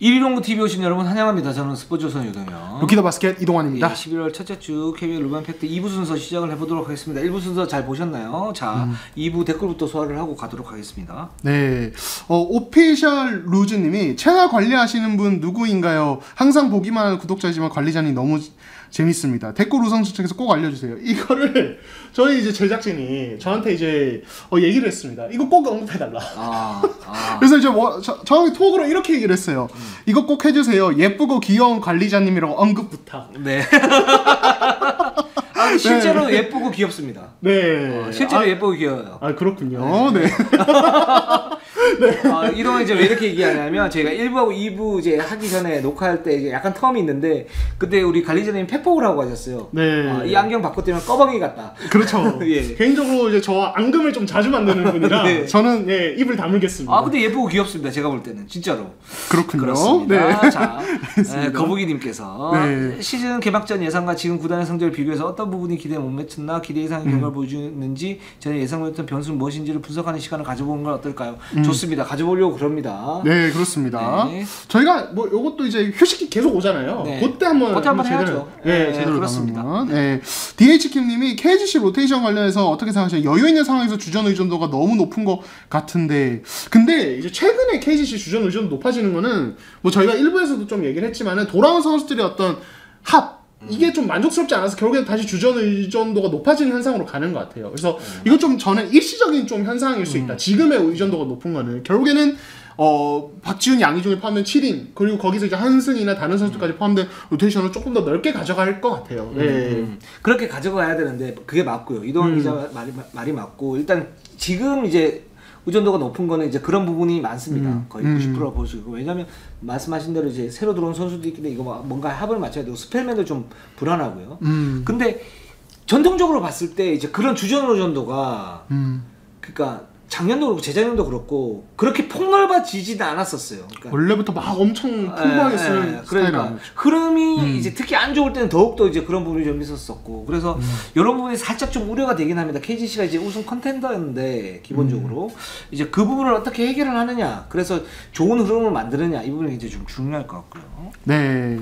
1위농구 TV 오신 여러분 환영합니다. 저는 스포츠조선 유동현, 루키더 바스켓 이동환입니다. 예, 11월 첫째 주 KBL 루반 팩트 2부 순서 시작을 해보도록 하겠습니다. 1부 순서 잘 보셨나요? 자, 2부 댓글부터 소화를 하고 가도록 하겠습니다. 네, 오피셜 루즈님이 채널 관리하시는 분 누구인가요? 항상 보기만 하는 구독자이지만 관리자님 너무 재밌습니다. 댓글 우선순위에서 꼭 알려주세요. 이거를 저희 이제 제작진이 저한테 이제 얘기를 했습니다. 이거 꼭 언급해달라. 그래서 이제 저한테 톡으로 이렇게 얘기를 했어요. 이거 꼭 해주세요. 예쁘고 귀여운 관리자님이라고 언급 부탁. 네. 실제로 네. 예쁘고 귀엽습니다. 네. 실제로 예쁘고 귀여워요. 아 그렇군요. 네. 네. 이동은 이제 왜 이렇게 얘기하냐면 저희가 1부하고 2부 이제 하기 전에 녹화할 때 이제 약간 텀이 있는데 그때 우리 관리자님이 팩폭을 하고 가셨어요. 네. 이 안경 바꿨더니 꺼벙이 같다. 그렇죠. 예. 개인적으로 이제 저 앙금을 좀 자주 만드는 분이라 네. 저는 예, 입을 다물겠습니다. 근데 예쁘고 귀엽습니다. 제가 볼 때는 진짜로. 그렇군요. 그렇습니다. 네. 자, 거북이님께서 네. 시즌 개막전 예상과 지금 구단의 성적을 비교해서 어떤 부분이 기대에 못 미쳤나 기대 이상의 결과를 보여주는지 저는 예상 못했던 변수는 무엇인지를 분석하는 시간을 가져보는 건 어떨까요? 좋습니다. 가져보려고 그럽니다. 네, 그렇습니다. 네. 저희가 뭐 요것도 이제 휴식기 계속 오잖아요. 네. 그때 한번 해야죠. 네, 제대로 그렇습니다. 네. DH킴님이 KGC 로테이션 관련해서 어떻게 생각하세요? 여유 있는 상황에서 주전 의존도가 너무 높은 것 같은데, 근데 이제 최근에 KGC 주전 의존도 높아지는 거는 뭐 저희가 일부에서도 좀 얘기를 했지만은 돌아온 선수들의 어떤 합 이게 좀 만족스럽지 않아서 결국엔 다시 주전 의존도가 높아지는 현상으로 가는 것 같아요. 그래서 이거 좀 저는 일시적인 좀 현상일 수 있다. 지금의 의존도가 높은 거는 결국에는 박지훈, 양희종이 포함된 7인 그리고 거기서 이제 한승이나 다른 선수들까지 포함된 로테이션을 조금 더 넓게 가져갈 것 같아요. 그렇게 가져가야 되는데 그게 맞고요. 이동환 기자 말이 맞고 일단 지금 이제 의존도가 높은 거는 이제 그런 부분이 많습니다. 거의 90%가 볼 수 있고 왜냐면 말씀하신 대로 이제 새로 들어온 선수도 있기 때문에 이거 뭔가 합을 맞춰야 되고 스펠맨도 좀 불안하고요. 근데 전통적으로 봤을 때 이제 그런 주전 의존도가 그러니까 작년도 그렇고 재작년도 그렇고 그렇게 폭넓어지지는 않았었어요. 그러니까 원래부터 막 엄청 풍부하게 쓰는 그러니까 흐름이 이제 특히 안 좋을 때는 더욱더 이제 그런 부분이 좀 있었었고 그래서 이런 부분이 살짝 좀 우려가 되긴 합니다. KGC가 이제 우승 컨텐더였는데 기본적으로 이제 그 부분을 어떻게 해결을 하느냐 그래서 좋은 흐름을 만드느냐 이 부분이 이제 좀 중요할 것 같고요. 네.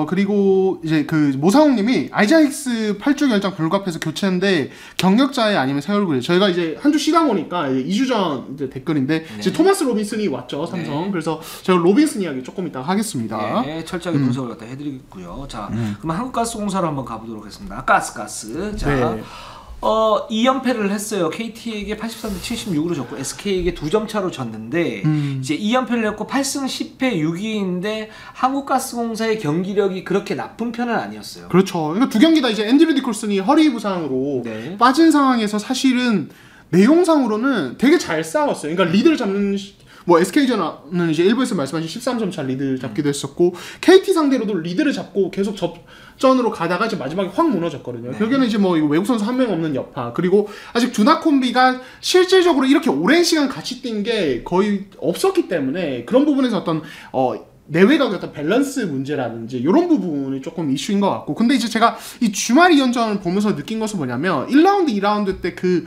그리고 이제 그 모상욱님이 아이자익스 8주 결정 불가피해서 교체인데 경력자에 아니면 새 얼굴이 저희가 이제 한 주 쉬다 보니까 2주 전 이제 댓글인데 네. 이제 토마스 로빈슨이 왔죠 삼성. 네. 그래서 제가 로빈슨 이야기 조금 이따 하겠습니다. 네, 철저하게 분석을 갖다 해드리고요. 자, 그럼 한국가스공사로 한번 가보도록 하겠습니다. 가스. 자, 네. 2연패를 했어요. KT에게 83대 76으로 졌고 SK에게 2점 차로 졌는데 이제 2연패를 했고 8승 10패 6위인데 한국가스공사의 경기력이 그렇게 나쁜 편은 아니었어요. 그렇죠. 그러니까 두 경기 다 이제 앤드류 니콜슨이 허리 부상으로 네. 빠진 상황에서 사실은 내용상으로는 되게 잘 싸웠어요. 그러니까 리드를 잡는 뭐 SK전은 이제 1부에서 말씀하신 13점 차 리드를 잡기도 했었고 KT 상대로도 리드를 잡고 계속 접전으로 가다가 이제 마지막에 확 무너졌거든요. 네. 결국에는 이제 뭐 외국 선수 한 명 없는 여파 그리고 아직 두나 콤비가 실질적으로 이렇게 오랜 시간 같이 뛴 게 거의 없었기 때문에 그런 부분에서 어떤 내외각의 어떤 밸런스 문제라든지 이런 부분이 조금 이슈인 것 같고 근데 이제 제가 이 주말 2연전을 보면서 느낀 것은 뭐냐면 1라운드 2라운드 때 그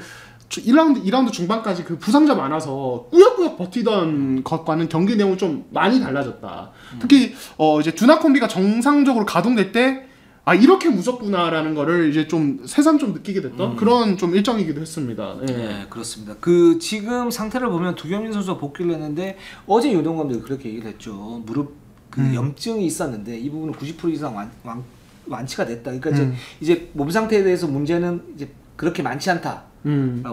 2라운드 중반까지 그 부상자 많아서 꾸역꾸역 버티던 것과는 경기 내용이 좀 많이 달라졌다. 특히 이제 두나 콤비가 정상적으로 가동될 때 이렇게 무섭구나라는 거를 이제 좀 새삼 좀 느끼게 됐던 그런 좀 일정이기도 했습니다. 네, 그렇습니다. 지금 상태를 보면 두경민 선수가 복귀를 했는데 어제 유동 감독이 그렇게 얘기를 했죠. 무릎 염증이 있었는데 이 부분은 90% 이상 완치가 됐다. 그러니까 이제 몸 상태에 대해서 문제는 이제 그렇게 많지 않다.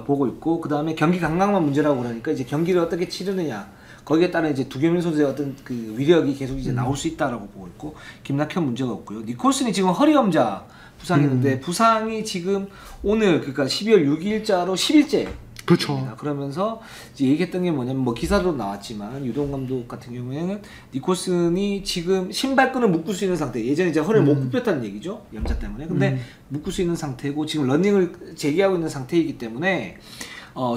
보고 있고 그 다음에 경기 감각만 문제라고 그러니까 이제 경기를 어떻게 치르느냐 거기에 따른 이제 두경민 선수의 어떤 그 위력이 계속 이제 나올 수 있다라고 보고 있고 김낙현 문제가 없고요. 니콜슨이 지금 허리 염자 부상이었는데 부상이 지금 오늘 그러니까 12월 6일자로 10일째. 그렇죠. 그러면서 이제 얘기했던 게 뭐냐면 뭐 기사도 나왔지만 유동 감독 같은 경우에는 니콜슨이 지금 신발끈을 묶을 수 있는 상태. 예전에 이제 허리를 못 굽혔다는 얘기죠. 염자 때문에. 근데 묶을 수 있는 상태고 지금 러닝을 재개하고 있는 상태이기 때문에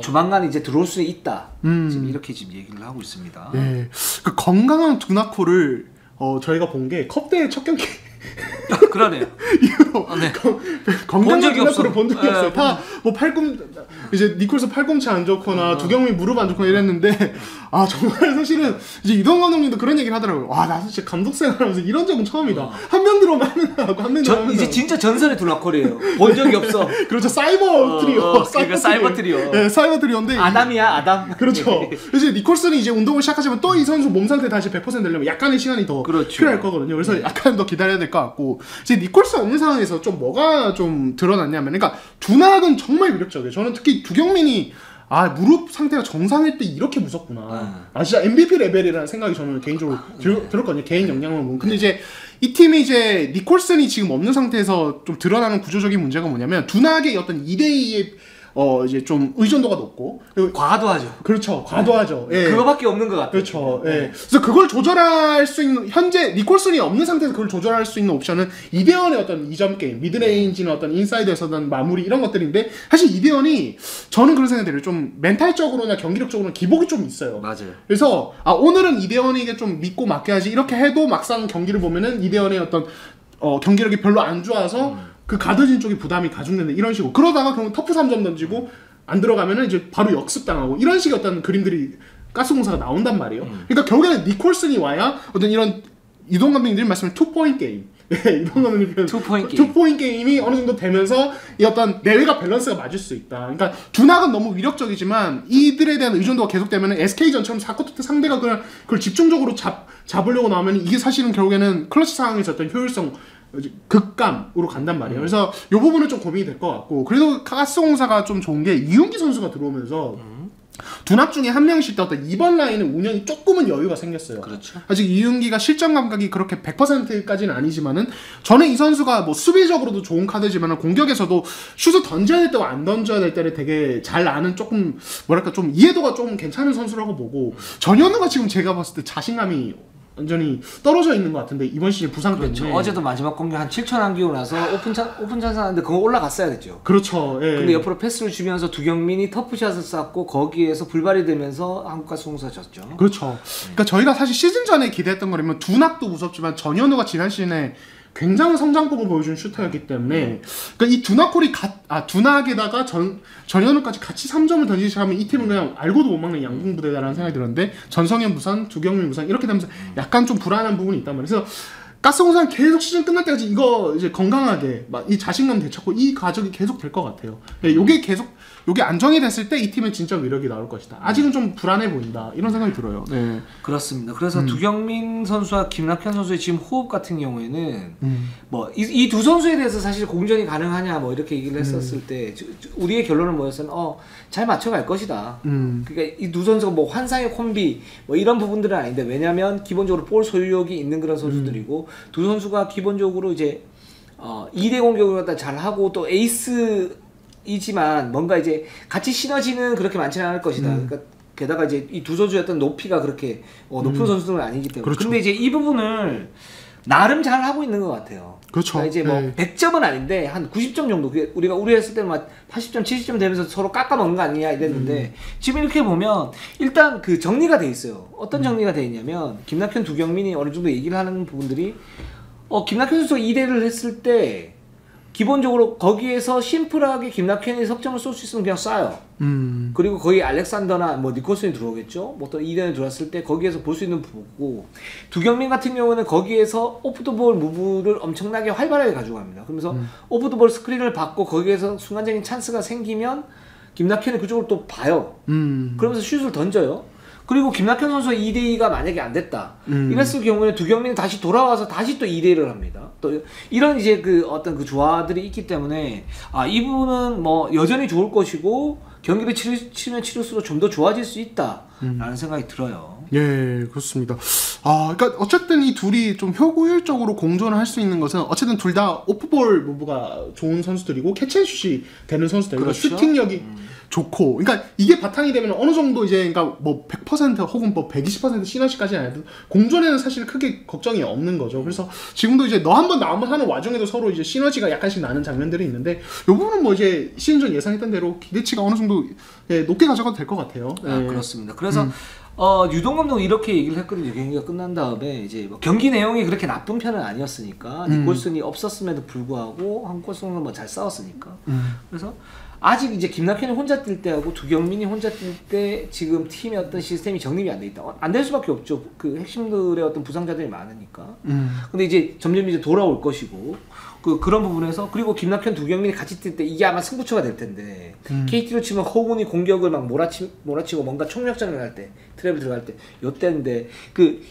조만간 이제 들어올 수 있다. 지금 이렇게 지금 얘기를 하고 있습니다. 네. 그 건강한 두나코를 저희가 본 게 컵대회 첫 경기 그러네요. 건강한 두나코를 본 적이 없어요. 다 뭐 팔꿈 이제 니콜스 팔꿈치 안 좋거나 두경민 무릎 안 좋거나 이랬는데 정말 사실은 이제 이동 감독님도 그런 얘기를 하더라고요. 와, 나 진짜 감독 생활하면서 이런 적은 처음이다. 한 명 들어오면 하고 한 명 들어오면 이제 진짜 전설의 두나콜이에요. 본 적이 없어. 그렇죠. 사이버 트리오. 그러니까 사이버 트리오. 네, 사이버 트리오인데 아담이야, 아담. 그렇죠. 이제 니콜슨이 이제 운동을 시작하지만 또 이 선수 몸 상태 다시 100% 되려면 약간의 시간이 더 그렇죠. 필요할 거거든요. 그래서 약간 더 기다려야 될 것 같고 이제 니콜슨 없는 상황에서 좀 뭐가 좀 드러났냐면 그러니까 두낙은 정말 위력적이에요. 저는 특히 두경민이 무릎 상태가 정상일 때 이렇게 무섭구나. 진짜 MVP 레벨이라는 생각이 저는 개인적으로 들었거든요. 개인 영향을 보면. 근데 이제 이 팀이 이제 니콜슨이 지금 없는 상태에서 좀 드러나는 구조적인 문제가 뭐냐면 두낙의 어떤 2대2의 이제 좀 의존도가 높고 과도하죠. 그렇죠. 과도하죠. 예. 그거밖에 없는 것 같아요. 그렇죠. 예. 그래서 그걸 조절할 수 있는 현재 니콜슨이 없는 상태에서 그걸 조절할 수 있는 옵션은 이대원의 어떤 2점 게임, 미드레인지나 어떤 인사이드에서 어떤 마무리 이런 것들인데 사실 이대원이 저는 그런 생각이 들어요. 좀 멘탈적으로나 경기력적으로는 기복이 좀 있어요. 맞아요. 그래서 오늘은 이대원에게 좀 믿고 맡겨야지 이렇게 해도 막상 경기를 보면은 이대원의 어떤 경기력이 별로 안 좋아서 그 가드진 쪽이 부담이 가중되는 이런 식으로 그러다가 그럼 터프 3점 던지고 안 들어가면은 이제 바로 역습당하고 이런 식의 어떤 그림들이 가스공사가 나온단 말이에요. 그러니까 결국에는 니콜슨이 와야 어떤 이런 이동 감독님들이 말씀하신 투포인트 게임 이동 감독님 표현 투포인트 게임이 어느 정도 되면서 이 어떤 내외가 밸런스가 맞을 수 있다. 그러니까 두낙은 너무 위력적이지만 이들에 대한 의존도가 계속되면 SK전처럼 4쿼터 때 상대가 그걸 집중적으로 잡으려고 나오면 이게 사실은 결국에는 클러치 상황에서 어떤 효율성 극감으로 간단 말이에요. 그래서 이 부분은 좀 고민이 될 것 같고 그래도 가스공사가 좀 좋은 게 이윤기 선수가 들어오면서 두낙 중에 한 명씩 어떤 이번 라인의 운영이 조금은 여유가 생겼어요. 그렇죠. 아직 이윤기가 실전 감각이 그렇게 100%까지는 아니지만은 저는 이 선수가 뭐 수비적으로도 좋은 카드지만은 공격에서도 슛을 던져야 될 때와 안 던져야 될 때를 되게 잘 아는 조금 뭐랄까 좀 이해도가 좀 괜찮은 선수라고 보고 전현우가 지금 제가 봤을 때 자신감이 완전히 떨어져 있는 것 같은데 이번 시즌 부상 때문에. 그렇죠. 어제도 마지막 공격 한 7초 남기고 나서 오픈 찬스 하는데 그거 올라갔어야 됐죠. 그렇죠. 예. 근데 옆으로 패스를 주면서 두경민이 터프샷을 쐈고 거기에서 불발이 되면서 한국가스공사 졌죠. 그렇죠. 그러니까 저희가 사실 시즌 전에 기대했던 거라면 두낙도 무섭지만 전현우가 지난 시즌에 굉장한 성장폭을 보여준 슈터였기 때문에 그러니까 이 두낙콜이 두낙에다가 전현우까지 같이 3점을 던지기 시작하면 이 팀은 그냥 알고도 못 막는 양궁부대다라는 생각이 들었는데 전성현 무산, 두경민 무산 이렇게 되면서 약간 좀 불안한 부분이 있단 말이에요. 그래서 가스공사는 계속 시즌 끝날 때까지 이거 이제 건강하게 이 자신감 되찾고 이 과정이 계속 될 것 같아요. 요게 안정이 됐을 때 이 팀은 진짜 위력이 나올 것이다. 아직은 좀 불안해 보인다. 이런 생각이 들어요. 네. 그렇습니다. 그래서 두경민 선수와 김낙현 선수의 지금 호흡 같은 경우에는 뭐 이 두 선수에 대해서 사실 공전이 가능하냐 뭐 이렇게 얘기를 했었을 때 우리의 결론은 뭐였어요? 잘 맞춰갈 것이다. 그러니까 이 두 선수가 뭐 환상의 콤비 뭐 이런 부분들은 아닌데 왜냐면 기본적으로 볼 소유욕이 있는 그런 선수들이고 두 선수가 기본적으로 이제 2대 공격을 갖다 잘 하고 또 에이스이지만 뭔가 이제 같이 시너지는 그렇게 많지는 않을 것이다. 그러니까 게다가 이제 이 두 선수의 어떤 높이가 그렇게 높은 선수들은 아니기 때문에. 그렇죠. 근데 이제 이 부분을 나름 잘 하고 있는 것 같아요. 그렇죠. 그러니까 이제 뭐 100점은 아닌데 한 90점 정도. 우리가 우려했을 때는 막 80점, 70점 되면서 서로 깎아먹는 거 아니냐 이랬는데 지금 이렇게 보면 일단 그 정리가 돼 있어요. 어떤 정리가 돼 있냐면 김낙현, 두경민이 어느 정도 얘기를 하는 부분들이 김낙현 선수가 2대를 했을 때 기본적으로 거기에서 심플하게 김낙현이 석점을 쏠 수 있으면 그냥 쏴요. 그리고 거기 알렉산더나 뭐 니콜슨이 들어오겠죠. 뭐 또 2대에 들어왔을 때 거기에서 볼 수 있는 부분이고 두경민 같은 경우는 거기에서 오프 더 볼 무브를 엄청나게 활발하게 가져갑니다. 그러면서 오프 더 볼 스크린을 받고 거기에서 순간적인 찬스가 생기면 김낙현이 그쪽을 또 봐요. 그러면서 슛을 던져요. 그리고 김낙현 선수가 2대2가 만약에 안 됐다. 이랬을 경우에는 두경민이 다시 돌아와서 다시 또 2대1을 합니다. 또 이런 이제 어떤 조화들이 있기 때문에 이 부분은 뭐 여전히 좋을 것이고 경기를 치면 치를수록 좀 더 좋아질 수 있다라는 생각이 들어요. 예, 그렇습니다. 그러니까 어쨌든 이 둘이 좀 효율적으로 공존을 할 수 있는 것은 어쨌든 둘 다 오프볼 무브가 좋은 선수들이고 캐치앤슛이 되는 선수들. 그렇죠? 슈팅력이 좋고, 그러니까 이게 바탕이 되면 어느 정도 이제 그러니까 뭐 100% 혹은 뭐 120% 시너지까지는 아니어도 공존에는 사실 크게 걱정이 없는 거죠. 그래서 지금도 이제 너 한 번 나 한 번 하는 와중에도 서로 이제 시너지가 약간씩 나는 장면들이 있는데 이 부분은 뭐 이제 시즌 전 예상했던 대로 기대치가 어느 정도 높게 가져가도 될 것 같아요. 그렇습니다. 그래서 유동 감독은 이렇게 얘기를 했거든요. 경기가 끝난 다음에 이제 뭐 경기 내용이 그렇게 나쁜 편은 아니었으니까 니콜슨이 없었음에도 불구하고 한국골 뭐 잘 싸웠으니까 그래서 아직 이제 김낙현이 혼자 뛸 때하고 두경민이 혼자 뛸 때 지금 팀의 어떤 시스템이 정립이 안 돼 있다. 안 될 수밖에 없죠. 그 핵심들의 어떤 부상자들이 많으니까. 근데 이제 점점 이제 돌아올 것이고 그런 부분에서 그리고 김낙현 두경민이 같이 뛸 때 이게 아마 승부처가 될 텐데 KT로 치면 허군이 공격을 막 몰아치고 뭔가 총력전을 할 때 트랩을 들어갈 때 요때인데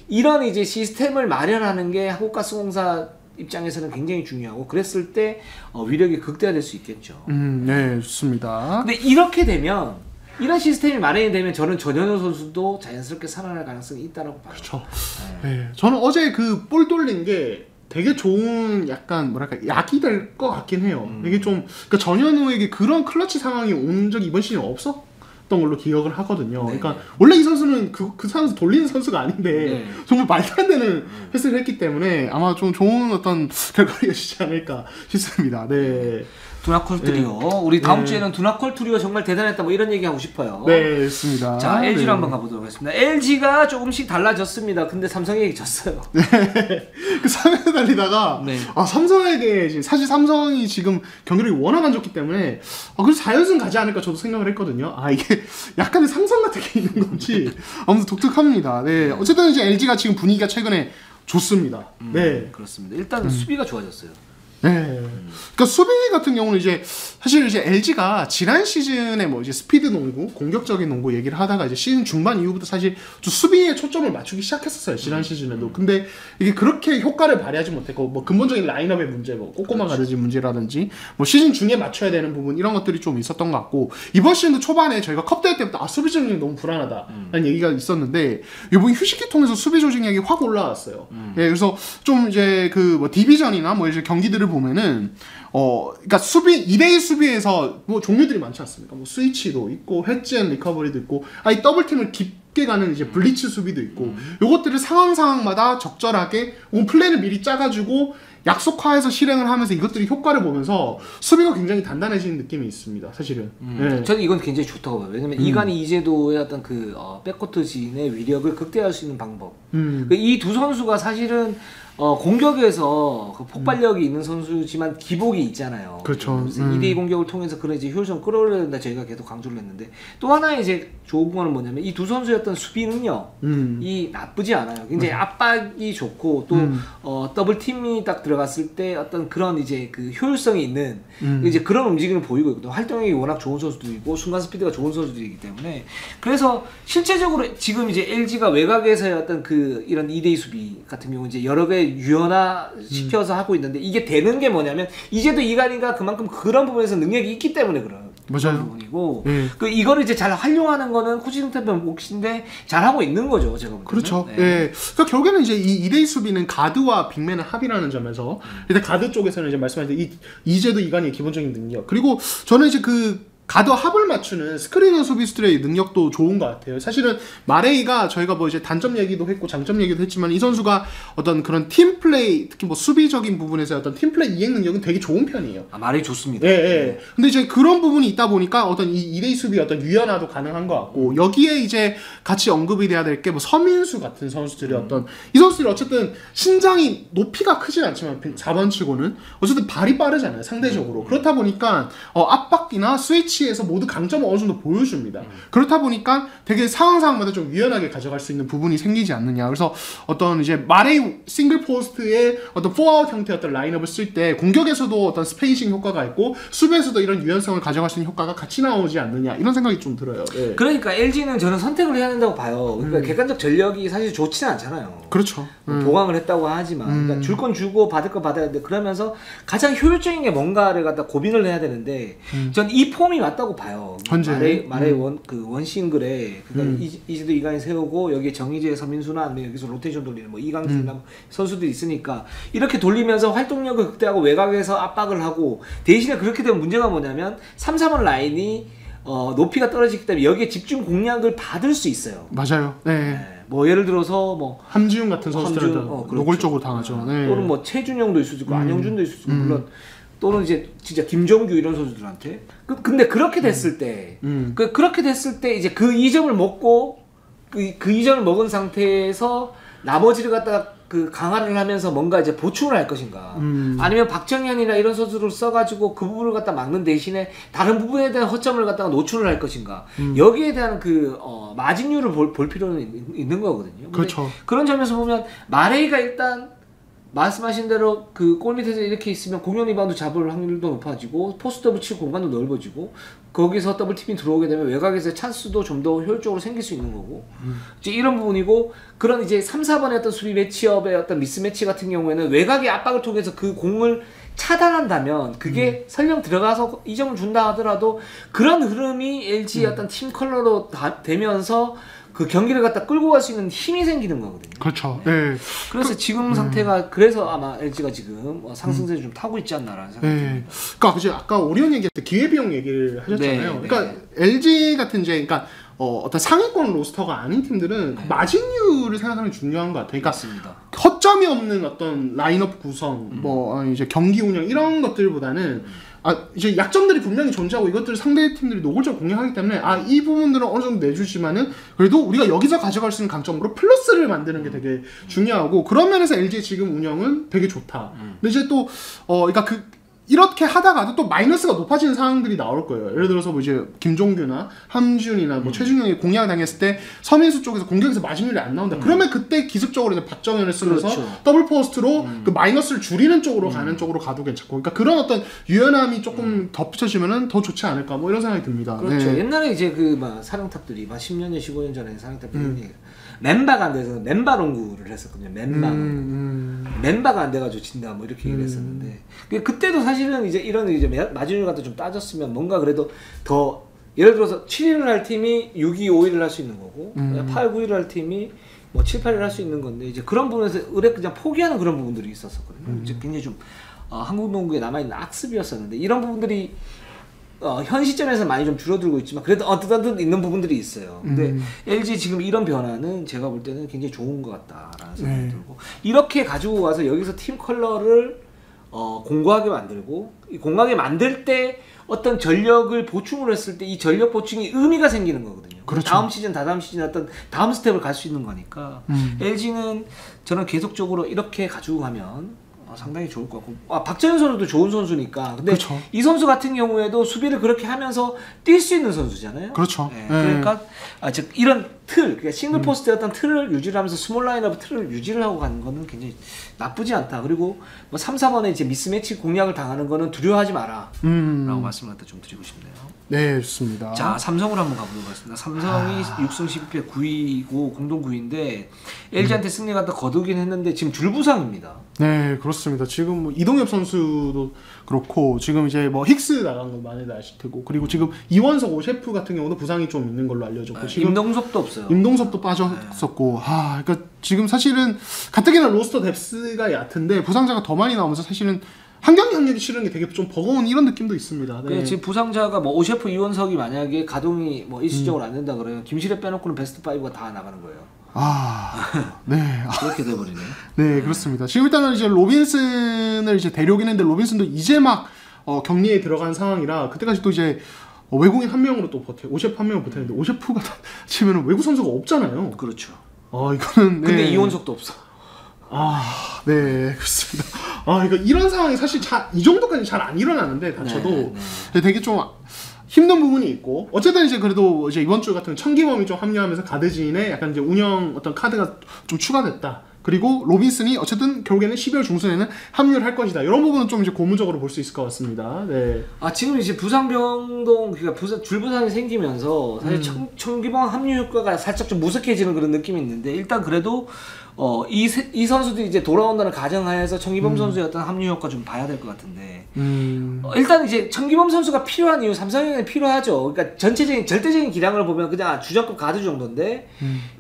이런 이제 시스템을 마련하는 게 한국가스공사 입장에서는 굉장히 중요하고 그랬을 때 위력이 극대화될 수 있겠죠. 네, 좋습니다. 근데 이렇게 되면 이런 시스템이 마련이 되면 저는 전현우 선수도 자연스럽게 살아날 가능성이 있다라고 봐요. 그렇죠. 네. 저는 어제 그 볼 돌린 게 되게 좋은 약간 뭐랄까 약이 될 것 같긴 해요. 이게 좀 그러니까 전현우에게 그런 클러치 상황이 온 적이 이번 시즌에 없었던 걸로 기억을 하거든요. 네. 그러니까 원래 이 선수는 그 선수 돌리는 선수가 아닌데 네. 정말 말도 안 되는 패스를 했기 때문에 아마 좀 좋은 어떤 결과가 있지 않을까 싶습니다. 네. 두나콜 트리오. 네. 우리 다음 네. 주에는 두나콜 트리오 정말 대단했다 뭐 이런 얘기 하고 싶어요. 네, 좋습니다. 자, LG로 네. 한번 가보도록 하겠습니다. LG가 조금씩 달라졌습니다. 근데 삼성에게 졌어요. 그 3회 달리다가 네. 삼성에게 사실 삼성이 지금 경기력이 워낙 안 좋기 때문에 그래서 4연승 가지 않을까 저도 생각을 했거든요. 이게 약간의 상성 같은 게 있는 건지 아무튼 독특합니다. 네, 어쨌든 이제 LG가 지금 분위기가 최근에 좋습니다. 네, 그렇습니다. 일단 수비가 좋아졌어요. 네. 그러니까 수비 같은 경우는 이제 사실 이제 LG가 지난 시즌에 뭐 이제 스피드 농구, 공격적인 농구 얘기를 하다가 이제 시즌 중반 이후부터 사실 좀 수비에 초점을 맞추기 시작했었어요. 지난 시즌에도. 근데 이게 그렇게 효과를 발휘하지 못했고 뭐 근본적인 라인업의 문제, 뭐 꼬꼬마 가르지 문제라든지 뭐 시즌 중에 맞춰야 되는 부분 이런 것들이 좀 있었던 것 같고 이번 시즌도 초반에 저희가 컵대회 때부터 수비 조직이 너무 불안하다라는 얘기가 있었는데 이번 휴식기 통해서 수비 조직력이 확 올라왔어요. 예, 그래서 좀 이제 그 뭐 디비전이나 뭐 이제 경기들을 보면은 그러니까 수비 2대1 수비에서 뭐 종류들이 많지 않습니까? 뭐 스위치도 있고 헤지 앤 리커버리도 있고 이 더블팀을 깊게 가는 이제 블리츠 수비도 있고 요것들을 상황마다 적절하게 플랜을 미리 짜가지고 약속화해서 실행을 하면서 이것들이 효과를 보면서 수비가 굉장히 단단해지는 느낌이 있습니다. 사실은. 네. 저는 이건 굉장히 좋다고 봐요. 왜냐면 이간희 이재도의 어떤 백코트 진의 위력을 극대화할 수 있는 방법. 이 두 선수가 사실은 공격에서 폭발력이 있는 선수지만 기복이 있잖아요. 그렇죠. 2대2 공격을 통해서 그런 이제 효율성 끌어올려야 된다 저희가 계속 강조를 했는데 또 하나의 이제 좋은 거는 뭐냐면 이 두 선수의 어떤 수비 능력이 나쁘지 않아요. 굉장히 압박이 좋고 또 더블 팀이 딱 들어갔을 때 어떤 그런 이제 그 효율성이 있는 이제 그런 움직임을 보이고 있고 또 활동력이 워낙 좋은 선수들이고 순간 스피드가 좋은 선수들이기 때문에 그래서 실제적으로 지금 이제 LG가 외곽에서의 어떤 이런 2대2 수비 같은 경우 이제 여러 개 유연화 시켜서 하고 있는데 이게 되는 게 뭐냐면 이제도 이간희가 그만큼 그런 부분에서 능력이 있기 때문에 그런 부분이고 이거를 이제 잘 활용하는 거는 코치승태의 몫인데 잘 하고 있는 거죠 제가 볼 때는. 그렇죠. 네. 그러니까 결국에는 이제 이 2대2 수비는 가드와 빅맨의 합이라는 점에서 일단 가드 쪽에서는 이제 말씀하신 이제도 이간희의 기본적인 능력 그리고 저는 이제 가드 합을 맞추는 스크리너 수비수들의 능력도 좋은 것 같아요. 사실은 마레이가 저희가 뭐 이제 단점 얘기도 했고 장점 얘기도 했지만 이 선수가 어떤 그런 팀 플레이 특히 뭐 수비적인 부분에서 어떤 팀 플레이 이행 능력은 되게 좋은 편이에요. 마레이 좋습니다. 예, 예. 근데 이제 그런 부분이 있다 보니까 어떤 이 2대2 수비 어떤 유연화도 가능한 것 같고 여기에 이제 같이 언급이 돼야 될 게 뭐 서민수 같은 선수들이 어떤 이 선수들이 어쨌든 신장이 높이가 크진 않지만 4번 치고는 어쨌든 발이 빠르잖아요 상대적으로. 그렇다 보니까 압박이나 스위치 에서 모두 강점을 어느 정도 보여줍니다. 그렇다 보니까 되게 상황마다 좀 유연하게 가져갈 수 있는 부분이 생기지 않느냐. 그래서 어떤 이제 마레이 싱글 포스트의 어떤 포아웃 형태의 어떤 라인업을 쓸 때 공격에서도 어떤 스페이싱 효과가 있고 수비에서도 이런 유연성을 가져갈 수 있는 효과가 같이 나오지 않느냐 이런 생각이 좀 들어요. 네. 그러니까 LG는 저는 선택을 해야 된다고 봐요. 그러니까 객관적 전력이 사실 좋지는 않잖아요. 그렇죠. 보강을 했다고 하지만 그러니까 줄 건 주고 받을 건 받아야 되는데 그러면서 가장 효율적인 게 뭔가를 갖다 고민을 해야 되는데 전 이 폼이 맞다고 봐요. 마레이 원싱글에 그러니까 이제도 이강인 세우고 여기에 정희재, 서민수나 아니면 여기서 로테이션 돌리는 뭐 이강준이나 선수들이 있으니까 이렇게 돌리면서 활동력을 극대화하고 외곽에서 압박을 하고 대신에 그렇게 되면 문제가 뭐냐면 3-3번 라인이 높이가 떨어지기 때문에 여기에 집중 공략을 받을 수 있어요. 맞아요. 네. 뭐 예를 들어서 뭐 함지훈 같은 선수들은 노골적으로 당하죠. 네. 또는 뭐 최준영도 있을 수 있고 안영준도 있을 수 있고 물론 또는 이제 진짜 김정규 이런 선수들한테 근데 그렇게 됐을 때 그렇게 됐을 때 이제 그 2점을 먹고 그 2점을 먹은 상태에서 나머지를 갖다가 그 강화를 하면서 뭔가 이제 보충을 할 것인가, 아니면 박정현이나 이런 선수를 써가지고 그 부분을 갖다 막는 대신에 다른 부분에 대한 허점을 갖다가 노출을 할 것인가, 여기에 대한 그 마진율을 볼 필요는 있는 거거든요. 그렇죠. 그런 점에서 보면 마레이가 일단 말씀하신 대로 그 골 밑에서 이렇게 있으면 공격 리바운드 잡을 확률도 높아지고 포스트업을 칠 공간도 넓어지고 거기서 더블 팀이 들어오게 되면 외곽에서 찬스도 좀 더 효율적으로 생길 수 있는 거고 이제 이런 부분이고, 그런 이제 3, 4번의 어떤 수비 매치업의 어떤 미스매치 같은 경우에는 외곽의 압박을 통해서 그 공을 차단한다면 그게 설령 들어가서 2점을 준다 하더라도 그런 흐름이 LG의 어떤 팀 컬러로 되면서 그 경기를 갖다 끌고 갈 수 있는 힘이 생기는 거거든요. 그렇죠. 네. 그래서 지금 상태가, 그래서 아마 LG가 지금 상승세를 좀 타고 있지 않나라는 생각이 듭니다. 그러니까 그제 아까 오리온 얘기할 때 기회비용 얘기를 하셨잖아요. 네, 그러니까 LG 같은 이제 그러니까 어떤 상위권 로스터가 아닌 팀들은 그 마진율을 생각하는 게 중요한 것 같아요. 그러니까 맞습니다. 허점이 없는 어떤 라인업 구성, 뭐 이제 경기 운영 이런 것들보다는 이제 약점들이 분명히 존재하고 이것들을 상대 팀들이 노골적으로 공략하기 때문에 이 부분들은 어느 정도 내주지만은 그래도 우리가 여기서 가져갈 수 있는 강점으로 플러스를 만드는 게 되게 중요하고, 그런 면에서 LG의 지금 운영은 되게 좋다. 근데 이제 또 그러니까 이렇게 하다가도 또 마이너스가 높아지는 상황들이 나올 거예요. 예를 들어서 뭐 이제 김종규나 함준이나 뭐 최준영이 공략을 당했을 때 서민수 쪽에서 공격에서 마진율이 안 나온다. 그러면 그때 기습적으로 이제 박정현을 쓰면서 그렇죠. 더블 포스트로 그 마이너스를 줄이는 쪽으로 가는 쪽으로 가도 괜찮고, 그러니까 그런 어떤 유연함이 조금 덧붙여지면은 더 좋지 않을까 뭐 이런 생각이 듭니다. 그렇죠. 네. 옛날에 이제 그 막 사령탑들이 막 10년, 15년 전에 사령탑들이 멤버가 안 돼서 멤버 농구를 했었거든요. 멤버가 안 돼가지고 진다 뭐 이렇게 얘기를 했었는데, 그때도 사실은 이제 이런 이제 마진율 같은 좀 따졌으면 뭔가 그래도 더, 예를 들어서 7위를 할 팀이 6위, 5위를 할 수 있는 거고 8, 9위를 할 팀이 뭐 7, 8위를 할 수 있는 건데, 이제 그런 부분에서 의뢰 그냥 포기하는 그런 부분들이 있었었거든요. 이제 굉장히 좀 한국 농구에 남아있는 악습이었었는데, 이런 부분들이 현 시점에서 많이 좀 줄어들고 있지만 그래도 어떻든 있는 부분들이 있어요. 근데 LG 지금 이런 변화는 제가 볼 때는 굉장히 좋은 것 같다라는 생각이 들고, 이렇게 가지고 와서 여기서 팀 컬러를 공고하게 만들고, 이 공고하게 만들 때 어떤 전력을 보충을 했을 때 이 전력 보충이 의미가 생기는 거거든요. 그렇죠. 다음 시즌, 다다음 시즌 어떤 다음 스텝을 갈 수 있는 거니까 LG는 저는 계속적으로 이렇게 가지고 가면 상당히 좋을 것 같고, 박정현 선수도 좋은 선수니까. 근데 그렇죠. 이 선수 같은 경우에도 수비를 그렇게 하면서 뛸 수 있는 선수잖아요. 그렇죠. 네. 그러니까 즉 이런 틀, 그러니까 싱글 포스트의 어떤 틀을 유지를 하면서 스몰 라인업 틀을 유지를 하고 가는 거는 굉장히 나쁘지 않다. 그리고 뭐 3, 4번에 이제 미스매치 공략을 당하는 거는 두려워하지 마라 라고 말씀을 갖다 좀 드리고 싶네요. 네, 좋습니다. 자, 삼성으로 한번 가보도록 하겠습니다. 삼성이 6승 12패 9위고 공동 9위인데 LG한테 승리 갖다 거두긴 했는데 지금 줄부상입니다. 네, 그렇습니다. 지금 뭐 이동엽 선수도 그렇고, 지금 이제 뭐 힉스 나간 거 많이들 아실 테고, 그리고 지금 이원석 오셰프 같은 경우도 부상이 좀 있는 걸로 알려졌고, 지금 임동섭도 없어요. 임동섭도 빠졌었고, 그러니까 지금 사실은 가뜩이나 로스터 뎁스가 얕은데 부상자가 더 많이 나오면서 사실은 한 경기 한 경기 치르는 게 되게 좀 버거운 이런 느낌도 있습니다. 네. 지금 부상자가 뭐 오셰프, 이원석이 만약에 가동이 뭐 일시적으로 안 된다 그러면 김시래 빼놓고는 베스트 5가 다 나가는 거예요. 네. 그렇게 돼버리네요. 네, 그렇습니다. 지금 일단은 이제 로빈슨을 이제 데려오긴 했는데 로빈슨도 이제 막 격리에 들어간 상황이라 그때까지 또 이제 외국인 한 명으로 또 오셰프 한 명을 버텼는데, 오셰프가 치면은 외국 선수가 없잖아요. 그렇죠. 이거는 근데 네. 이원석도 없어. 네, 그렇습니다. 이런 상황이 사실 이 정도까지 잘 안 일어나는데 다쳐도 되게 좀 힘든 부분이 있고, 어쨌든 이제 그래도 이제 이번 주 같은 청기범이 좀 합류하면서 가드진에 약간 이제 운영 어떤 카드가 좀 추가됐다. 그리고 로빈슨이 어쨌든 결국에는 12월 중순에는 합류를 할 것이다. 이런 부분은 좀 이제 고무적으로 볼 수 있을 것 같습니다. 네. 지금 이제 부상병동, 그러니까 줄부상이 생기면서 사실 청기범 합류 효과가 살짝 좀 무색해지는 그런 느낌이 있는데, 일단 그래도 이 선수들이 이제 돌아온다는 가정하에서 청기범 선수의 어떤 합류 효과 좀 봐야 될 것 같은데, 일단 이제 청기범 선수가 필요한 이유, 삼성에는 필요하죠. 그러니까 절대적인 기량을 보면 그냥 주전급 가드 정도인데,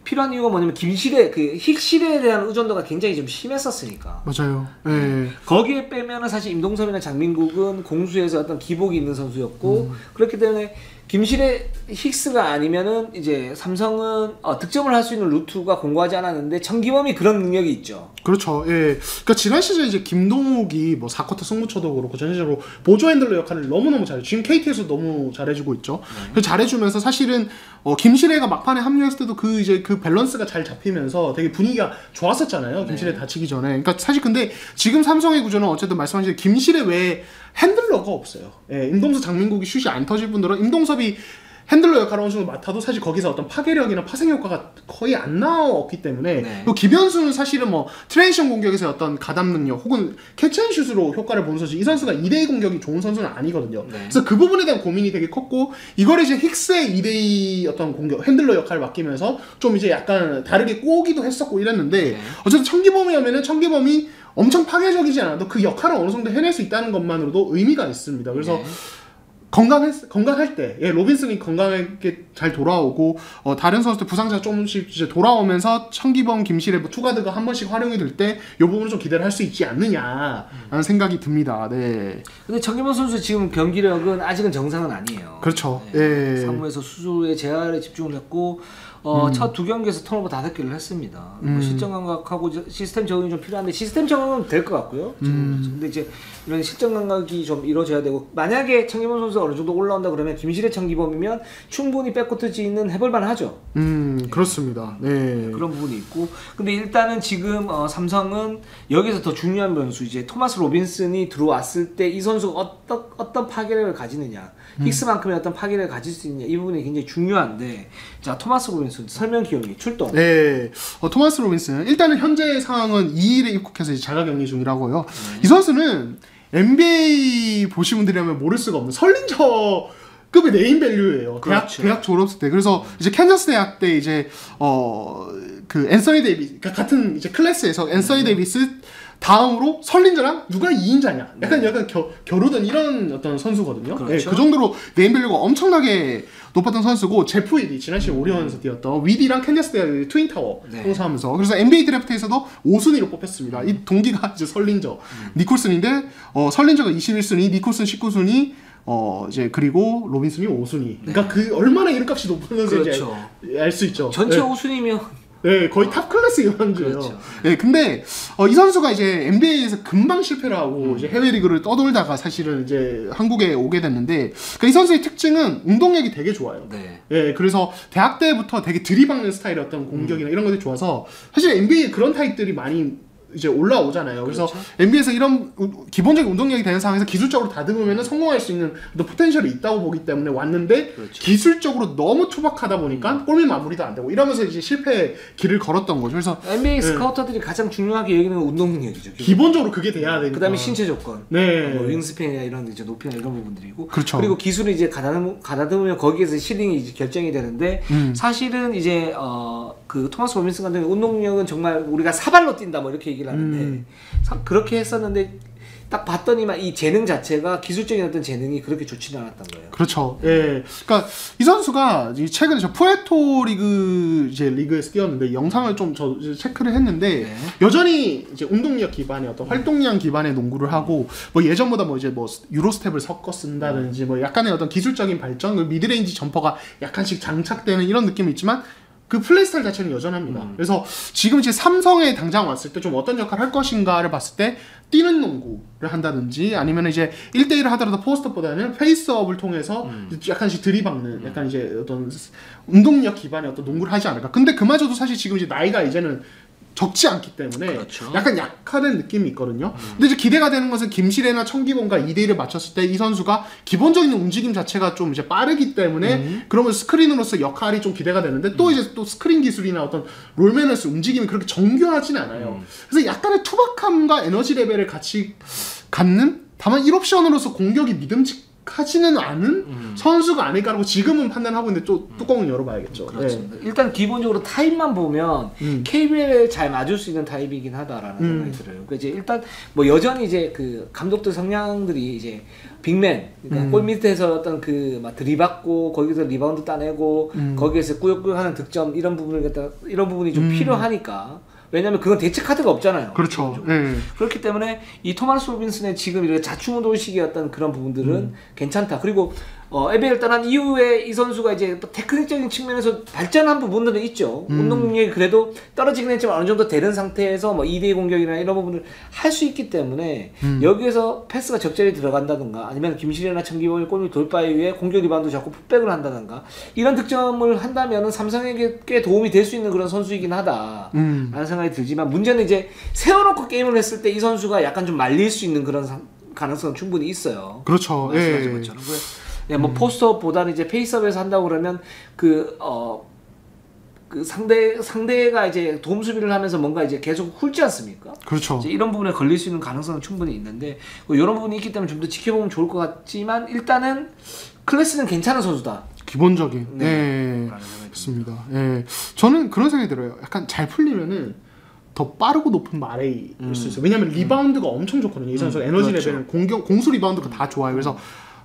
필요한 이유가 뭐냐면 김시래, 힉실에 대한 의존도가 굉장히 좀 심했었으니까. 맞아요. 네. 거기에 빼면은 사실 임동섭이나 장민국은 공수에서 어떤 기복이 있는 선수였고, 그렇기 때문에 김실의 힉스가 아니면은 이제 삼성은 득점을 할 수 있는 루트가 공고하지 않았는데 천기범이 그런 능력이 있죠. 그렇죠. 예. 그러니까 지난 시즌 이제 김동욱이 뭐 4쿼터 승부처도 그렇고 전체적으로 보조 핸들러 역할을 너무너무 잘해. 지금 KT에서 너무 잘해주고 있죠. 그래서 잘해주면서 사실은 김실애가 막판에 합류했을 때도 그 이제 그 밸런스가 잘 잡히면서 되게 분위기가 좋았었잖아요. 김실애 다치기 전에. 그러니까 사실 근데 지금 삼성의 구조는 어쨌든 말씀하신 김실애 외에 핸들러가 없어요. 예. 임동섭, 장민국이 슛이 안 터질 분들은 임동섭이 핸들러 역할을 어느 정도 맡아도 사실 거기서 어떤 파괴력이나 파생 효과가 거의 안 나왔기 때문에 또 김현수는 사실은 뭐 트랜지션 공격에서 어떤 가담 능력 혹은 캐치앤슛으로 효과를 보는 선수 이 선수가 2대2 공격이 좋은 선수는 아니거든요. 그래서 그 부분에 대한 고민이 되게 컸고 이걸 이제 힉스의 2대2 어떤 공격 핸들러 역할을 맡기면서 좀 이제 약간 다르게 꼬기도 했었고 이랬는데 어쨌든 청기범이 하면은 청기범이 엄청 파괴적이지 않아도 그 역할을 어느 정도 해낼 수 있다는 것만으로도 의미가 있습니다. 그래서 건강할 때, 로빈슨이 건강하게 잘 돌아오고, 다른 선수들 부상자 조금씩 이제 돌아오면서 청기범, 김실애, 뭐 투가드가 한 번씩 활용이 될 때, 이 부분을 좀 기대를 할 수 있지 않느냐라는 생각이 듭니다. 네. 근데 청기범 선수 지금 경기력은 아직은 정상은 아니에요. 그렇죠. 네. 사무에서 수술의 재활에 집중을 했고, 첫 두 경기에서 턴오버 5개를 했습니다. 실전 감각하고 시스템 적응이 좀 필요한데 시스템 적응은 될 것 같고요. 근데 이제 이런 실전 감각이 좀 이루어져야 되고 만약에 청기범 선수가 어느 정도 올라온다 그러면 김실애 청기범이면 충분히 백코트 지는 해볼만 하죠. 그렇습니다. 네. 그런 부분이 있고 근데 일단은 지금 삼성은 여기서 더 중요한 변수 이제 토마스 로빈슨이 들어왔을 때 이 선수가 어떤 파괴력을 가지느냐 힉스만큼의 어떤 파괴력을 가질 수 있느냐 이 부분이 굉장히 중요한데 자 토마스 로빈슨 설명 기용이 출동. 네, 토마스 로빈슨 일단은 현재 상황은 2일에 입국해서 이제 자가격리 중이라고요. 이 선수는 NBA 보신 분들이라면 모를 수가 없는 설린저급의 네임밸류예요. 그렇죠. 대학 졸업생 때. 그래서 이제 캔자스 대학 때 이제 그 앤서니 데이비스 그러니까 같은 이제 클래스에서 앤서니 데이비스 다음으로 설린저랑 누가 2인자냐 약간 겨루던 이런 어떤 선수거든요. 그렇죠. 네, 그 정도로 네임밸류가 엄청나게 높았던 선수고 제프 위디 지난 시즌 오리온에서 뛰었던 위디랑 캔자스 대학 트윈타워 통사하면서 그래서 NBA 드래프트에서도 5순위로 뽑혔습니다. 이 동기가 이제 설린저 니콜슨인데 설린저가 21순위 니콜슨 19순위 이제 그리고 로빈슨이 5순위. 그러니까 그 얼마나 이름값이 높은 선수인지 그렇죠. 알 수 있죠. 전체 5순위면 네, 거의 탑 클래스 이만주예요. 그렇죠. 네, 근데 이 선수가 이제 NBA에서 금방 실패를 하고 이제 해외 리그를 떠돌다가 사실은 이제 한국에 오게 됐는데, 그러니까 이 선수의 특징은 운동력이 되게 좋아요. 네. 네, 그래서 대학 때부터 되게 들이박는 스타일의 어떤 공격이나 이런 것들이 좋아서 사실 NBA에 그런 타입들이 많이 이제 올라오잖아요. 그래서 그렇죠. NBA에서 이런 기본적인 운동력이 되는 상황에서 기술적으로 다듬으면 성공할 수 있는 포텐셜이 있다고 보기 때문에 왔는데 그렇죠. 기술적으로 너무 투박하다 보니까 골밑 마무리도 안 되고 이러면서 이제 실패의 길을 걸었던 거죠. 그래서 NBA 스카우터들이 가장 중요하게 여기는 운동 능력이죠. 기본적으로 그게 돼야 되니까. 그다음에 신체 조건, 네. 뭐 윙스팬이나 이런 이제 높이나 이런 부분들이고, 그렇죠. 그리고 기술을 이제 가다듬으면 거기에서 시딩이 이제 결정이 되는데 사실은 이제 그 토마스 로빈슨 같은 경우 운동력은 정말 우리가 사발로 뛴다 뭐 이렇게 얘기를 하는데 그렇게 했었는데 딱 봤더니만 이 재능 자체가 기술적인 어떤 재능이 그렇게 좋지는 않았던 거예요. 그렇죠. 예. 그러니까 이 선수가 최근에 저 푸에토 리그 이제 리그에서 뛰었는데 영상을 좀 저 체크를 했는데 여전히 이제 운동력 기반의 어떤 활동량 기반의 농구를 하고 뭐 예전보다 뭐 이제 뭐 유로 스텝을 섞어 쓴다든지 뭐 약간의 어떤 기술적인 발전, 미드레인지 점퍼가 약간씩 장착되는 이런 느낌이 있지만 그 플레이 스타일 자체는 여전합니다. 그래서 지금 이제 삼성에 당장 왔을 때 좀 어떤 역할을 할 것인가를 봤을 때 뛰는 농구를 한다든지 아니면 이제 1대1을 하더라도 포스트업보다는 페이스업을 통해서 약간씩 들이박는 약간 이제 어떤 운동력 기반의 어떤 농구를 하지 않을까. 근데 그마저도 사실 지금 이제 나이가 이제는 적지 않기 때문에 그렇죠. 약간 약화된 느낌이 있거든요. 근데 이제 기대가 되는 것은 김실애나 청기범과 2대1을 맞췄을 때 이 선수가 기본적인 움직임 자체가 좀 이제 빠르기 때문에 그러면 스크린으로서 역할이 좀 기대가 되는데 또 이제 또 스크린 기술이나 어떤 롤매너스 움직임이 그렇게 정교하진 않아요. 그래서 약간의 투박함과 에너지 레벨을 같이 갖는 다만 1옵션으로서 공격이 믿음직하지는 않은 선수가 아닐까라고 지금은 판단하고 있는데 또 뚜껑은 열어봐야겠죠. 그렇습니다. 일단 기본적으로 타입만 보면 KBL에 잘 맞을 수 있는 타입이긴 하다라는 생각이 들어요. 그러니까 이제 일단 뭐 여전히 이제 그 감독들 성향들이 이제 빅맨, 그러니까 골 밑에서 어떤 그 막 들이받고 거기서 리바운드 따내고 거기에서 꾸역꾸역하는 득점 이런 부분이 좀 필요하니까. 왜냐면 그건 대체 카드가 없잖아요. 그렇죠. 그렇기 때문에 이 토마스 로빈슨의 지금 이렇게 자충우돌식의 어떤 그런 부분들은 괜찮다. 그리고 에베를 떠난 이후에 이 선수가 이제 테크닉적인 측면에서 발전한 부분들은 있죠. 운동 능력이 그래도 떨어지긴 했지만 어느 정도 되는 상태에서 뭐 2대2 공격이나 이런 부분을 할 수 있기 때문에 여기에서 패스가 적절히 들어간다든가 아니면 김시래나 청기범의 골밑 돌파 이후에 공격 리바운드 잡고 풋백을 한다든가 이런 득점을 한다면은 삼성에게 꽤 도움이 될 수 있는 그런 선수이긴 하다 라는 생각이 들지만 문제는 이제 세워놓고 게임을 했을 때 이 선수가 약간 좀 말릴 수 있는 그런 가능성은 충분히 있어요. 그렇죠. 말씀하신 것처럼. 뭐 포스트업보다는 이제 페이스업에서 한다고 그러면 그 상대가 이제 도움 수비를 하면서 뭔가 이제 계속 훑지 않습니까? 그렇죠. 이제 이런 부분에 걸릴 수 있는 가능성은 충분히 있는데 이런 부분이 있기 때문에 좀 더 지켜보면 좋을 것 같지만 일단은 클래스는 괜찮은 선수다. 기본적인. 네. 맞습니다. 예. 저는 그런 생각이 들어요. 약간 잘 풀리면은 더 빠르고 높은 마레이일 수 있어요. 왜냐면 리바운드가 엄청 좋거든요. 이 선수 에너지 그렇죠. 레벨은 공수 리바운드가 다 좋아요. 그래서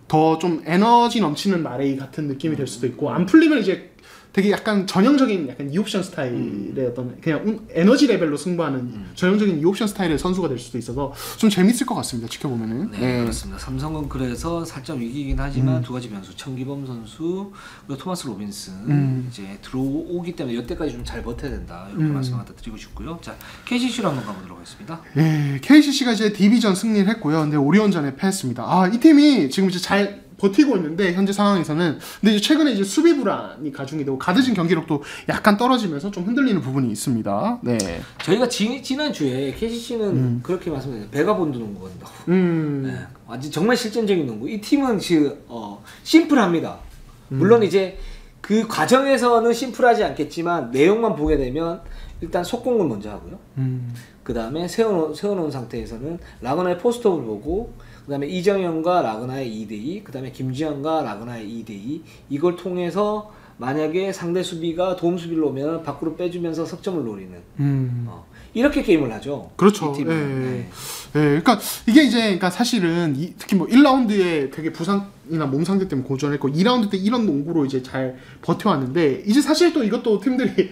더 좀 에너지 넘치는 마레이 같은 느낌이 될 수도 있고 안 풀리면 이제 되게 약간 전형적인 약간 2옵션 스타일의 어떤 그냥 에너지 레벨로 승부하는 전형적인 2옵션 스타일의 선수가 될 수도 있어서 좀 재밌을 것 같습니다. 지켜보면은. 네, 그렇습니다. 삼성은 그래서 살짝 위기이긴 하지만 두 가지 변수, 청기범 선수 그리고 토마스 로빈슨 이제 들어오기 때문에 여태까지 좀 잘 버텨야 된다 이렇게 말씀을 갖다 드리고 싶고요. 자, KCC로 한번 가보도록 하겠습니다. 예, KCC가 이제 디비전 승리를 했고요. 근데 오리온전에 패했습니다. 아, 이 팀이 지금 이제 잘 버티고 있는데 현재 상황에서는 근데 이제 최근에 이제 수비 불안이 가중이 되고 가드진 경기력도 약간 떨어지면서 좀 흔들리는 부분이 있습니다. 네. 저희가 지난 주에 KCC는 그렇게 말씀드렸는데 배가 본드 농구 한다고. 네, 완전 정말 실전적인 농구. 이 팀은 지금 심플합니다. 물론 이제 그 과정에서는 심플하지 않겠지만 내용만 보게 되면 일단 속공을 먼저 하고요. 그 다음에 세워놓은 상태에서는 라그나의 포스트업을 보고 그 다음에 이정현과 라그나의 2대2 그 다음에 김지현과 라그나의 2대2 이걸 통해서 만약에 상대 수비가 도움 수비를 오면 밖으로 빼주면서 석점을 노리는 이렇게 게임을 하죠. 그렇죠. 예. 네. 그러니까 이게 이제 그러니까 사실은 특히 뭐 1라운드에 되게 부상이나 몸 상태 때문에 고전했고 2라운드 때 이런 농구로 이제 잘 버텨왔는데 이제 사실 또 이것도 팀들이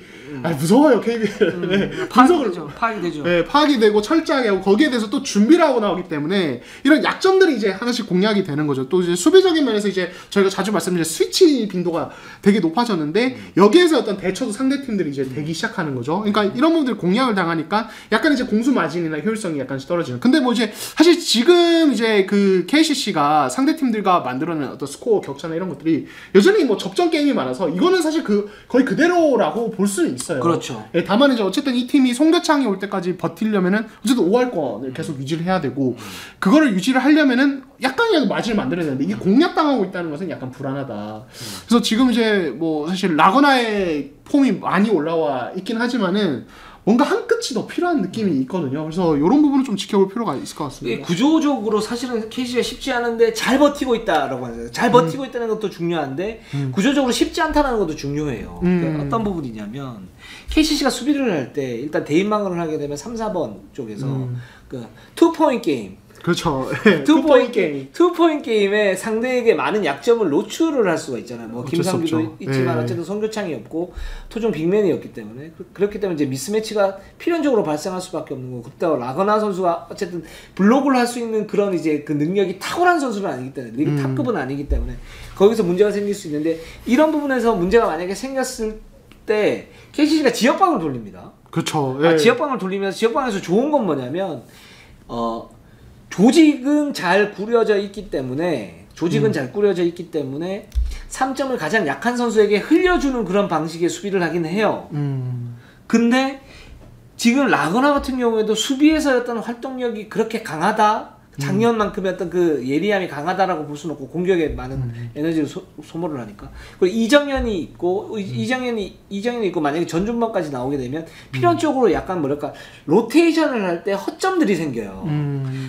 무서워요. KBL. 파악이 되죠. 네, 파악이 되고 철저하게 하고 거기에 대해서 또 준비를 하고 나오기 때문에 이런 약점들이 이제 하나씩 공략이 되는 거죠. 또 이제 수비적인 면에서 이제 저희가 자주 말씀드린 스위치 빈도가 되게 높아졌는데 여기에서 어떤 대처도 상대 팀들이 이제 되기 시작하는 거죠. 그러니까 이런 부분들이 공략을 당하니까 약간 이제 공수 마진이나 효율성이 약간씩 떨어지는. 근데 뭐 이제 사실 지금 이제 그 KCC가 상대 팀들과 만들어낸 어떤 스코어 격차나 이런 것들이 여전히 뭐 접전 게임이 많아서 이거는 사실 거의 그대로라고 볼 수는 있어요. 그렇죠. 예, 다만 이제 어쨌든 이 팀이 송교창이 올 때까지 버티려면은 어쨌든 5할권을 계속 유지를 해야 되고 그거를 유지를 하려면은 약간이라도 마진을 만들어야 되는데 이게 공략당하고 있다는 것은 약간 불안하다. 그래서 지금 이제 뭐 사실 라거나의 폼이 많이 올라와 있긴 하지만은 뭔가 한 끗이 더 필요한 느낌이 있거든요. 그래서 이런 부분은 좀 지켜볼 필요가 있을 것 같습니다. 구조적으로 사실은 KCC가 쉽지 않은데 잘 버티고 있다라고 하잖아요. 잘 버티고 있다는 것도 중요한데 구조적으로 쉽지 않다는 것도 중요해요. 그러니까 어떤 부분이냐면 KCC가 수비를 할 때 일단 대인방어를 하게 되면 3, 4번 쪽에서 그 투포인트 게임 그렇죠. 투포인트 게임에 상대에게 많은 약점을 노출을 할 수가 있잖아요. 뭐 김상규도 있지만 어쨌든 송교창이 없고 토종 빅맨이었기 때문에 그렇기 때문에 이제 미스매치가 필연적으로 발생할 수밖에 없는 거고 그때 라거나 선수가 어쨌든 블록을 할 수 있는 그런 이제 그 능력이 탁월한 선수는 아니기 때문에 리그 탑급은 아니기 때문에 거기서 문제가 생길 수 있는데 이런 부분에서 문제가 만약에 생겼을 때 KCC가 지역방을 돌립니다. 그렇죠. 지역방을 돌리면서 지역방에서 좋은 건 뭐냐면 조직은 잘 꾸려져 있기 때문에 3점을 가장 약한 선수에게 흘려주는 그런 방식의 수비를 하긴 해요. 근데 지금 라거나 같은 경우에도 수비에서 어떤 활동력이 그렇게 강하다? 작년만큼의 어떤 그 예리함이 강하다라고 볼 수는 없고 공격에 많은 에너지를 소모를 하니까 그리고 이정현이 있고 만약에 전준범까지 나오게 되면 필연적으로 약간 뭐랄까 로테이션을 할 때 허점들이 생겨요.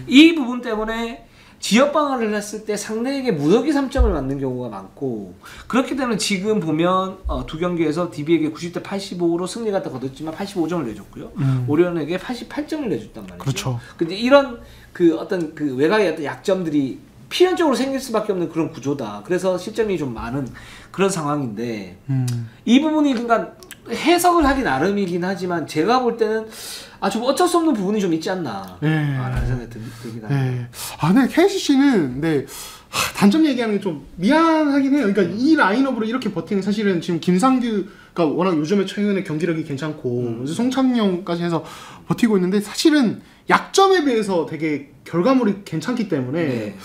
이 부분 때문에 지역 방어를 했을 때 상대에게 무더기 3점을 맞는 경우가 많고 그렇기 때문에 지금 보면 두 경기에서 DB에게 90대 85로 승리가 거뒀지만 85점을 내줬고요. 오리온에게 88점을 내줬단 말이죠. 그렇죠. 근데 이런 그 어떤 그 외곽의 어떤 약점들이 필연적으로 생길 수밖에 없는 그런 구조다. 그래서 실점이 좀 많은 그런 상황인데 이 부분이 그러니까 해석을 하기 나름이긴 하지만 제가 볼 때는 좀 어쩔 수 없는 부분이 좀 있지 않나 라는 생각이 들긴 합니다. 근데 KCC는 단점 얘기하는 게 좀 미안하긴 해요. 그러니까 이 라인업으로 이렇게 버티는 사실은 지금 김상규가 워낙 요즘에 최근에 경기력이 괜찮고 송창용까지 해서 버티고 있는데 사실은 약점에 비해서 되게 결과물이 괜찮기 때문에 네.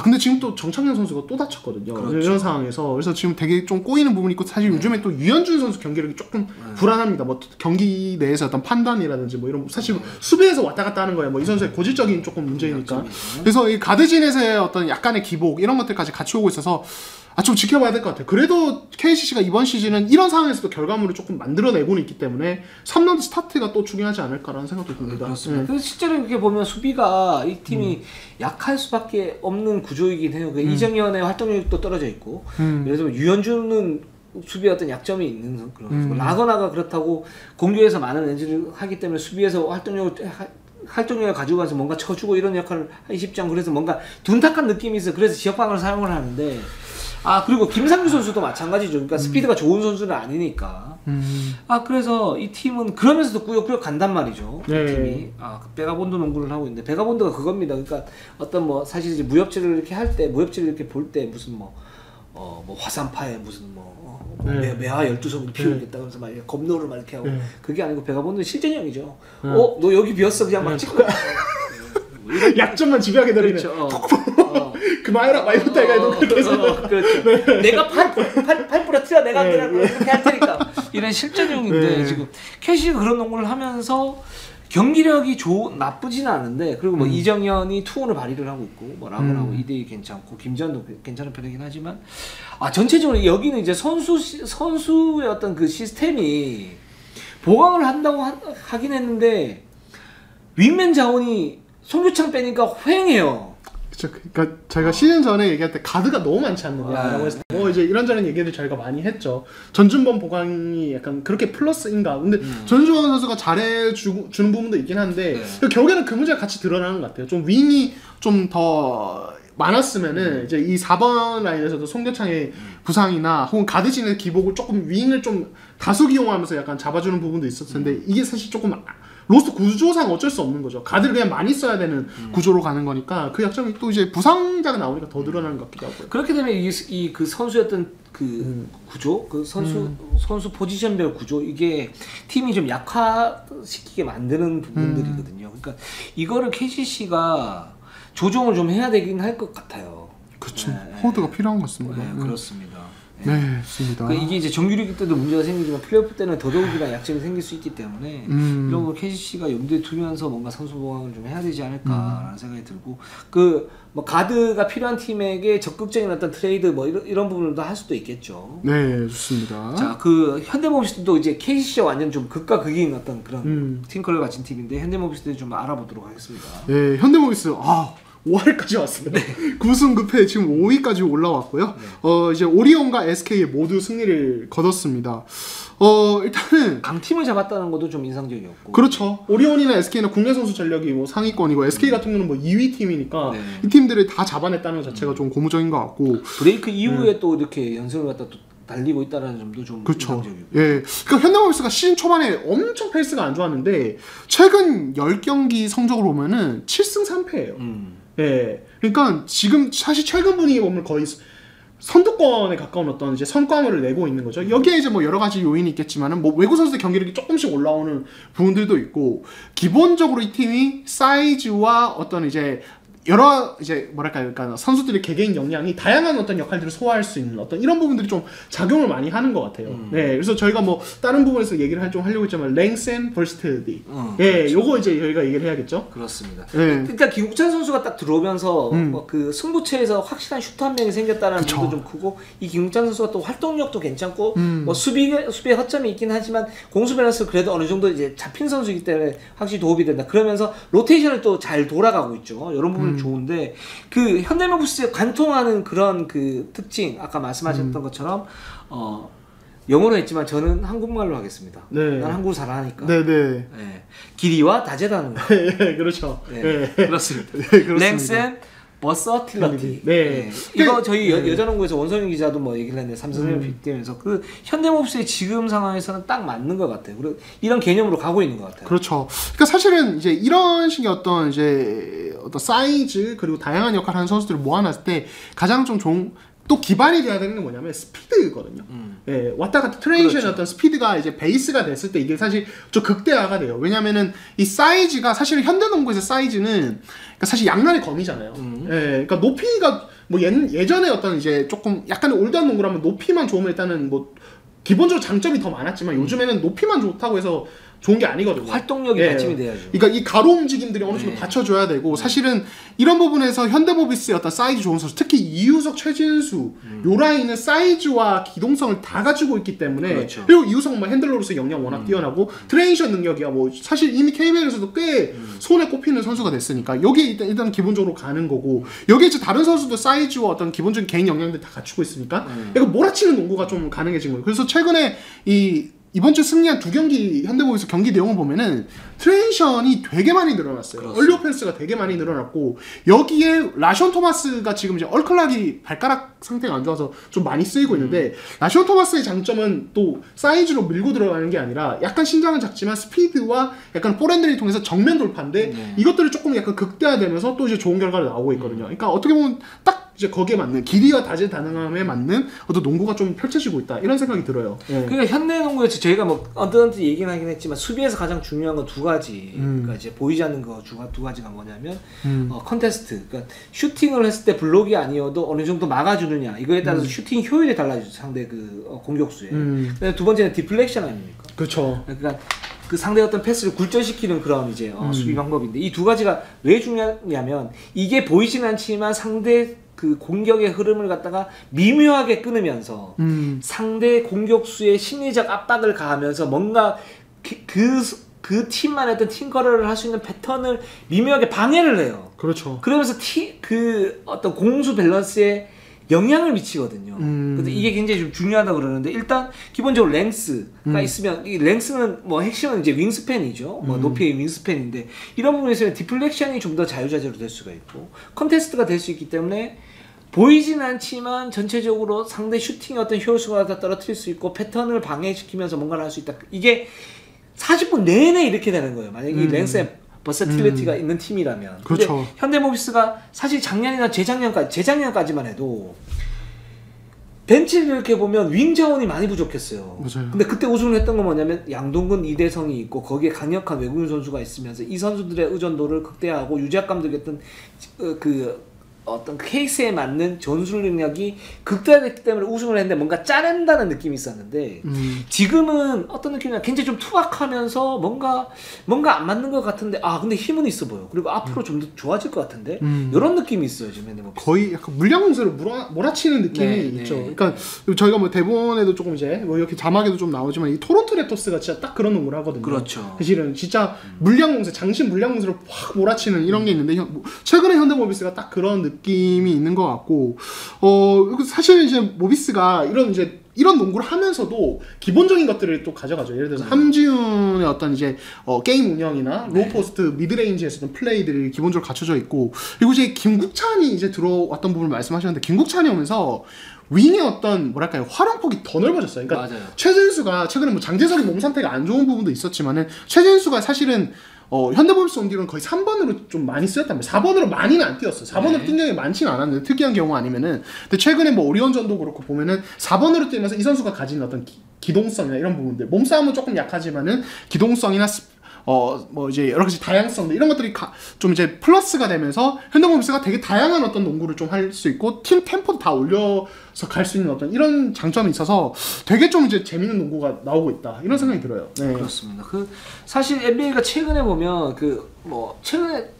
근데 지금 또 정창현 선수가 또 다쳤거든요. 그렇죠. 이런 상황에서 그래서 지금 되게 좀 꼬이는 부분이 있고 사실 요즘에 또 유현준 선수 경기력이 조금 불안합니다. 뭐 경기 내에서 어떤 판단이라든지 뭐 이런 사실 수비에서 왔다 갔다 하는 거예요. 뭐 이 선수의 고질적인 조금 문제이니까. 그래서 이 가드진에서의 어떤 약간의 기복 이런 것들까지 같이 오고 있어서 좀 지켜봐야 될 것 같아요. 그래도 KCC가 이번 시즌은 이런 상황에서도 결과물을 조금 만들어내고는 있기 때문에 3라운드 스타트가 또 중요하지 않을까라는 생각도 듭니다. 그렇습니다. 그래서 실제로 이렇게 보면 수비가 이 팀이 약할 수밖에 없는 구조이긴 해요. 이정현의 활동력도 떨어져 있고, 예를 들면 유현준은 수비에 어떤 약점이 있는 그런 라거나가 그렇다고 공격에서 많은 엔진을 하기 때문에 수비에서 활동력을 가지고 가서 뭔가 쳐주고 이런 역할을 하기 쉽지 않고 그래서 뭔가 둔탁한 느낌이 있어요. 그래서 지역방어를 사용을 하는데 그리고 김상규 선수도 마찬가지죠. 그러니까 스피드가 좋은 선수는 아니니까. 그래서 이 팀은 그러면서도 꾸역꾸역 간단 말이죠. 이 팀이. 베가본드 농구를 하고 있는데 베가본드가 그겁니다. 그러니까 어떤 뭐 사실 이제 무협지를 이렇게 할 때 무협지를 이렇게 볼 때 무슨 뭐 화산파에 무슨 매화 12석을 피우겠다 그러면서 막 검노를 막 이렇게 하고 그게 아니고 베가본드는 실전형이죠. 너 여기 비었어 그냥 막 찍고 약점만 집요하게 내리는. 그렇죠. 그만해라 막 이런 때가 그렇죠. 내가 팔 부러뜨려 내가 그렇게 할 테니까 이런 실전형인데 지금 캐시가 그런 농구를 하면서 경기력이 나쁘지는 않은데 그리고 뭐 이정현이 투혼을 발휘를 하고 있고 뭐 라건하고 2대2 괜찮고 김지현도 괜찮은 편이긴 하지만 전체적으로 여기는 이제 선수의 어떤 그 시스템이 보강을 한다고 하긴 했는데 윙맨 자원이 송교창 빼니까 휑해요. 그쵸. 그러니까 저희가 시즌 전에 얘기할 때 가드가 너무 많지 않느냐라고 해서 이제 이런저런 얘기를 저희가 많이 했죠. 전준범 보강이 약간 그렇게 플러스인가. 근데 전준범 선수가 잘해주는 부분도 있긴 한데 결국에는 그 문제가 같이 드러나는 것 같아요. 좀 윙이 좀 더 많았으면은 이제 이 4번 라인에서도 송교창의 부상이나 혹은 가드진의 기복을 조금 윙을 좀 다수 기용하면서 약간 잡아주는 부분도 있었을 텐데 이게 사실 조금 로스터 구조상 어쩔 수 없는 거죠. 가드를 그냥 많이 써야 되는 구조로 가는 거니까 그 약점이 또 이제 부상자가 나오니까 더 늘어나는 것 같기도 하고요. 그렇게 되면 이 그 선수였던 그 구조, 그 선수 포지션별 구조 이게 팀이 좀 약화시키게 만드는 부분들이거든요. 그러니까 이거를 KCC가 조정을 좀 해야 되긴 할 것 같아요. 그렇죠. 호드가 필요한 것 같습니다. 그렇습니다. 네, 좋습니다. 이게 이제 정규리그 때도 문제가 생기지만 플레이오프 때는 더더욱이나 약점이 생길 수 있기 때문에 이런 걸 KCC가 염두에 두면서 뭔가 선수 보강을 좀 해야 되지 않을까라는 생각이 들고 뭐 가드가 필요한 팀에게 적극적인 어떤 트레이드 뭐 이런 부분도 할 수도 있겠죠. 네, 좋습니다. 자, 그 현대모비스도 이제 KCC와 완전 좀 극과 극인 어떤 그런 팀컬을 가진 팀인데 현대모비스도 좀 알아보도록 하겠습니다. 네, 현대모비스 5할까지 왔어요. 9승 9패 지금 5위까지 올라왔고요. 이제 오리온과 SK에 모두 승리를 거뒀습니다. 일단은 강팀을 잡았다는 것도 좀 인상적이었고. 그렇죠. 오리온이나 SK는 국내 선수 전력이 뭐 상위권이고 SK 같은 경우는 뭐 2위 팀이니까 이 팀들을 다 잡아냈다는 것 자체가 좀 고무적인 것 같고 브레이크 이후에 또 이렇게 연승을 갖다 또 달리고 있다는 점도 좀 인상적이고. 예. 그러니까 현대모비스가 시즌 초반에 엄청 페이스가 안 좋았는데 최근 10경기 성적을 보면은 7승 3패예요. 예. 그러니까 지금 사실 최근 분위기 보면 거의 선두권에 가까운 어떤 이제 성과물을 내고 있는 거죠. 여기에 이제 뭐 여러 가지 요인이 있겠지만은 뭐 외국 선수들 경기력이 조금씩 올라오는 부분들도 있고 기본적으로 이 팀이 사이즈와 어떤 이제 여러 이제 뭐랄까요, 그러니까 선수들의 개개인 역량이 다양한 어떤 역할들을 소화할 수 있는 어떤 이런 부분들이 좀 작용을 많이 하는 것 같아요. 네, 그래서 저희가 뭐 다른 부분에서 얘기를 좀 하려고 했지만 랭센 버스트디, 예, 그렇죠. 요거 이제 저희가 얘기를 해야겠죠. 그렇습니다. 일단 김국찬 선수가 딱 들어오면서 그 승부처에서 확실한 슈터 한 명이 생겼다는 부분도 좀 크고 이 김국찬 선수가 또 활동력도 괜찮고 뭐 수비에 허점이 있긴 하지만 공수 밸런스 그래도 어느 정도 이제 잡힌 선수이기 때문에 확실히 도움이 된다. 그러면서 로테이션을 또 잘 돌아가고 있죠. 이런 부분 좋은데 그 현대모비스에 관통하는 그런 그 특징 아까 말씀하셨던 것처럼 영어로 했지만 저는 한국말로 하겠습니다. 난 한국을 잘하니까. 길이와 다재다능함. 그렇죠. 그렇습니다. 그렇습니다. 랭센 버서틸러티. 네. 이거 저희 여자농구에서 원성윤 기자도 뭐 얘기를 했는데 삼성생명 빅대면서 그 현대모비스의 지금 상황에서는 딱 맞는 것 같아요. 그리고 이런 개념으로 가고 있는 것 같아요. 그렇죠. 그러니까 사실은 이제 이런 식의 어떤 사이즈 그리고 다양한 역할을 하는 선수들을 모아놨을 때 가장 좀 좋은 또 기반이 돼야 되는 게 뭐냐면 스피드거든요. 예, 왔다 갔다 트랜지션의 그렇죠. 어떤 스피드가 이제 베이스가 됐을 때 이게 사실 좀 극대화가 돼요. 왜냐면은 이 사이즈가 사실 현대농구에서 사이즈는 그러니까 사실 양날의 검이잖아요. 예, 그러니까 높이가 뭐 예전에 어떤 이제 조금 약간 올드한 농구라면 높이만 좋으면 일단은 뭐 기본적으로 장점이 더 많았지만 요즘에는 높이만 좋다고 해서 좋은 게 아니거든요. 활동력이 받침이 돼야죠. 그러니까 이 가로 움직임들이 어느 정도 받쳐줘야 되고 사실은 이런 부분에서 현대모비스의 어떤 사이즈 좋은 선수, 특히 이우석, 최진수 요 라인은 사이즈와 기동성을 다 가지고 있기 때문에 그렇죠. 그리고 이우석은 뭐 핸들러로서 역량 워낙 뛰어나고 트레이션 능력이야 뭐 사실 이미 KBL에서도 꽤 손에 꼽히는 선수가 됐으니까 여기에 일단 기본적으로 가는 거고 여기에 이제 다른 선수도 사이즈와 어떤 기본적인 개인 역량들 다 갖추고 있으니까 약간 몰아치는 농구가 좀 가능해진 거예요. 그래서 최근에 이번 주 승리한 2경기 현대모비스 경기 내용을 보면은 트랜지션이 되게 많이 늘어났어요. 얼리 오펜스가 되게 많이 늘어났고 여기에 라시온 토마스가 지금 이제 얼클락이 발가락 상태가 안 좋아서 좀 많이 쓰이고 있는데 라시온 토마스의 장점은 또 사이즈로 밀고 들어가는 게 아니라 약간 신장은 작지만 스피드와 약간 포핸들을 통해서 정면 돌파인데 이것들이 조금 약간 극대화되면서 또 이제 좋은 결과가 나오고 있거든요. 그러니까 어떻게 보면 딱 이제 거기에 맞는 길이와 다재다능함에 맞는 어떤 농구가 좀 펼쳐지고 있다 이런 생각이 들어요. 그러니까 현대농구에서 저희가 뭐 언뜻 얘기는 하긴 했지만 수비에서 가장 중요한 건 두 가지. 그러니까 이제 보이지 않는 거 두 가지가 뭐냐면 컨테스트. 그러니까 슈팅을 했을 때 블록이 아니어도 어느 정도 막아주느냐 이거에 따라서 슈팅 효율이 달라지죠 상대 공격수에. 두 번째는 디플렉션 아닙니까? 그렇죠. 그러니까 그 상대의 어떤 패스를 굴절시키는 그런 이제 수비 방법인데 이 두 가지가 왜 중요하냐면 이게 보이진 않지만 상대 그 공격의 흐름을 갖다가 미묘하게 끊으면서 상대 공격수의 심리적 압박을 가하면서 뭔가 그 팀만의 어떤 팀커러를 할 수 있는 패턴을 미묘하게 방해를 해요. 그렇죠. 그러면서 그 어떤 공수 밸런스에 영향을 미치거든요. 그래서 이게 굉장히 좀 중요하다고 그러는데 일단 기본적으로 랭스가 있으면 이 랭스는 뭐 핵심은 이제 윙스팬이죠. 뭐 높이의 윙스팬인데 이런 부분에 있으면 디플렉션이 좀 더 자유자재로 될 수가 있고 컨테스트가 될 수 있기 때문에 보이진 않지만 전체적으로 상대 슈팅의 어떤 효율수가 다 떨어뜨릴 수 있고 패턴을 방해시키면서 뭔가를 할 수 있다. 이게 40분 내내 이렇게 되는 거예요. 만약에 이 랭스에 버서틸리티가 있는 팀이라면. 그렇죠. 근데 현대모비스가 사실 작년이나 재작년까지만 해도 벤치를 이렇게 보면 윙 자원이 많이 부족했어요. 맞아요. 근데 그때 우승을 했던 건 뭐냐면 양동근, 이대성이 있고 거기에 강력한 외국인 선수가 있으면서 이 선수들의 의존도를 극대화하고 유지학 감독의 어떤 케이스에 맞는 전술 능력이 극대화됐기 때문에 우승을 했는데 뭔가 짜낸다는 느낌이 있었는데 지금은 어떤 느낌이냐 굉장히 좀 투박하면서 뭔가 안 맞는 것 같은데 근데 힘은 있어 보여. 그리고 앞으로 좀 더 좋아질 것 같은데 이런 느낌이 있어요 지금. 거의 약간 물량공세로 몰아치는 느낌이 있죠. 그러니까 저희가 뭐 대본에도 조금 이제 뭐 이렇게 자막에도 좀 나오지만 이 토론토 랩터스가 진짜 딱 그런 농구를 하거든요. 그렇죠. 사실은 진짜 물량공세, 장신 물량공세로 확 몰아치는 이런 게 있는데 최근에 현대모비스가 딱 그런 느낌이 있는 것 같고 사실 이제 모비스가 이런 농구를 하면서도 기본적인 것들을 또 가져가죠. 예를 들어서 함지훈의 어떤 이제 게임 운영이나 로우포스트 미드레인지에서도 플레이들이 기본적으로 갖춰져 있고 그리고 이제 김국찬이 이제 들어왔던 부분을 말씀하셨는데 김국찬이 오면서 윙의 어떤 뭐랄까요 활용폭이 더 넓어졌어요. 그러니까 맞아요. 최진수가 최근에 뭐 장재석이 몸 상태가 안 좋은 부분도 있었지만은 최진수가 사실은 현대모비스 온 뒤로는 거의 3번으로 좀 많이 쓰였단 말이에요. 4번으로 많이는 안 뛰었어요. 4번으로 뛴 적이 많지는 않았는데 특이한 경우 아니면은 근데 최근에 뭐 오리온전도 그렇고 보면은 4번으로 뛰면서 이 선수가 가진 어떤 기동성이나 이런 부분들 몸싸움은 조금 약하지만은 기동성이나 뭐 이제 여러 가지 다양성 이런 것들이 좀 이제 플러스가 되면서 현대모비스가 되게 다양한 어떤 농구를 좀 할 수 있고 팀 템포도 다 올려서 갈 수 있는 어떤 이런 장점이 있어서 되게 좀 이제 재밌는 농구가 나오고 있다 이런 생각이 들어요. 네. 그렇습니다. 사실 NBA가 최근에 보면 최근에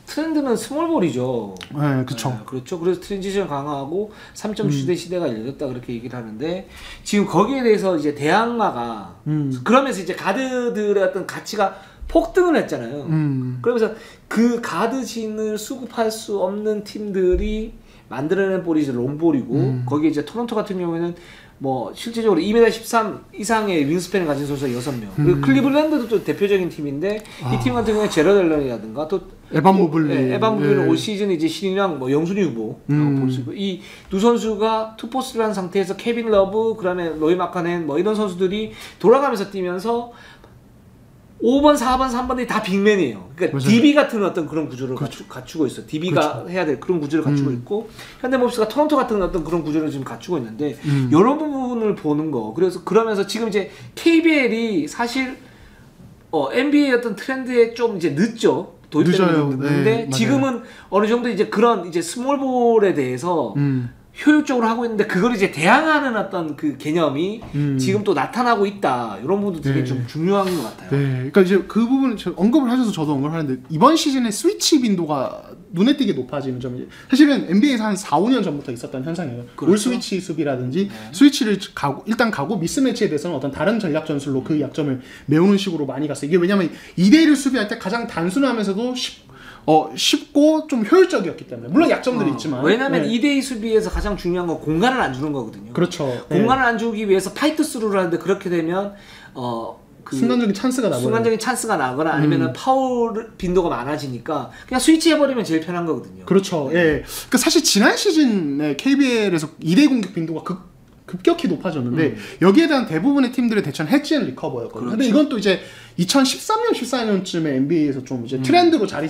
트렌드는 스몰볼이죠. 네, 그렇죠. 네, 그렇죠. 그래서 트랜지션 강화하고 3점 슛의 시대가 열렸다 그렇게 얘기를 하는데 지금 거기에 대해서 이제 대항마가 그러면서 이제 가드들의 어떤 가치가 폭등을 했잖아요. 그러면서 그 가드진을 수급할 수 없는 팀들이 만들어낸 볼이 이제 롱볼이고 거기에 이제 토론토 같은 경우에는 뭐 실제적으로 2m 13 이상의 윙스팬을 가진 선수가 6명. 그리고 클리블랜드도 또 대표적인 팀인데 이 팀 같은 경우에 제러드 앨런이라든가 또 에반 모블리. 네, 에반 모블리는 예. 올 시즌 이제 신인왕 뭐 영순위 후보 볼 수 있고 이 두 선수가 투포스라는 상태에서 케빈 러브 그다음에 로이 마카넨 뭐 이런 선수들이 돌아가면서 뛰면서 5번, 4번, 3번이 다 빅맨이에요. 그러니까 맞아요. DB 같은 어떤 그런 구조를 그렇죠. 갖추고 있어. DB가 해야 될 그런 구조를 갖추고 있고 현대모비스가 토론토 같은 어떤 그런 구조를 지금 갖추고 있는데 이런 부분을 보는 거. 그래서 그러면서 지금 이제 KBL이 사실 NBA의 어떤 트렌드에 좀 이제 늦죠. 늦어요. 늦는데 네, 지금은 어느 정도 이제 그런 이제 스몰볼에 대해서 효율적으로 하고 있는데 그걸 이제 대항하는 어떤 그 개념이 지금 또 나타나고 있다. 이런 부분도 되게 네. 좀 중요한 것 같아요. 네, 그러니까 이제 그 부분 언급을 하셔서 저도 언급을 하는데 이번 시즌에 스위치 빈도가 눈에 띄게 높아지는 점이 사실은 NBA에서 한 4, 5년 전부터 있었던 현상이에요. 그렇죠. 올 스위치 수비라든지 스위치를 일단 가고 미스매치에 대해서는 어떤 다른 전략 전술로 그 약점을 메우는 식으로 많이 갔어요. 이게 왜냐면 2대1을 수비할 때 가장 단순하면서도 쉽고 좀 효율적이었기 때문에 물론 약점들이 있지만 왜냐면 2대2 수비에서 가장 중요한 건 공간을 안 주는 거거든요. 그렇죠. 공간을 안 주기 위해서 파이트 스루를 하는데 그렇게 되면 그 순간적인 찬스가 나거나 순간적인 찬스가 나거나 아니면 파울 빈도가 많아지니까 그냥 스위치 해버리면 제일 편한 거거든요. 그렇죠. 예. 그 사실 지난 시즌에 KBL에서 2대 공격 빈도가 급격히 높아졌는데 여기에 대한 대부분의 팀들의 대처는 해치 앤 리커버였거든요. 그렇죠. 근데 이건 또 이제 2013년, 14년쯤에 NBA에서 좀 이제 트렌드로 자리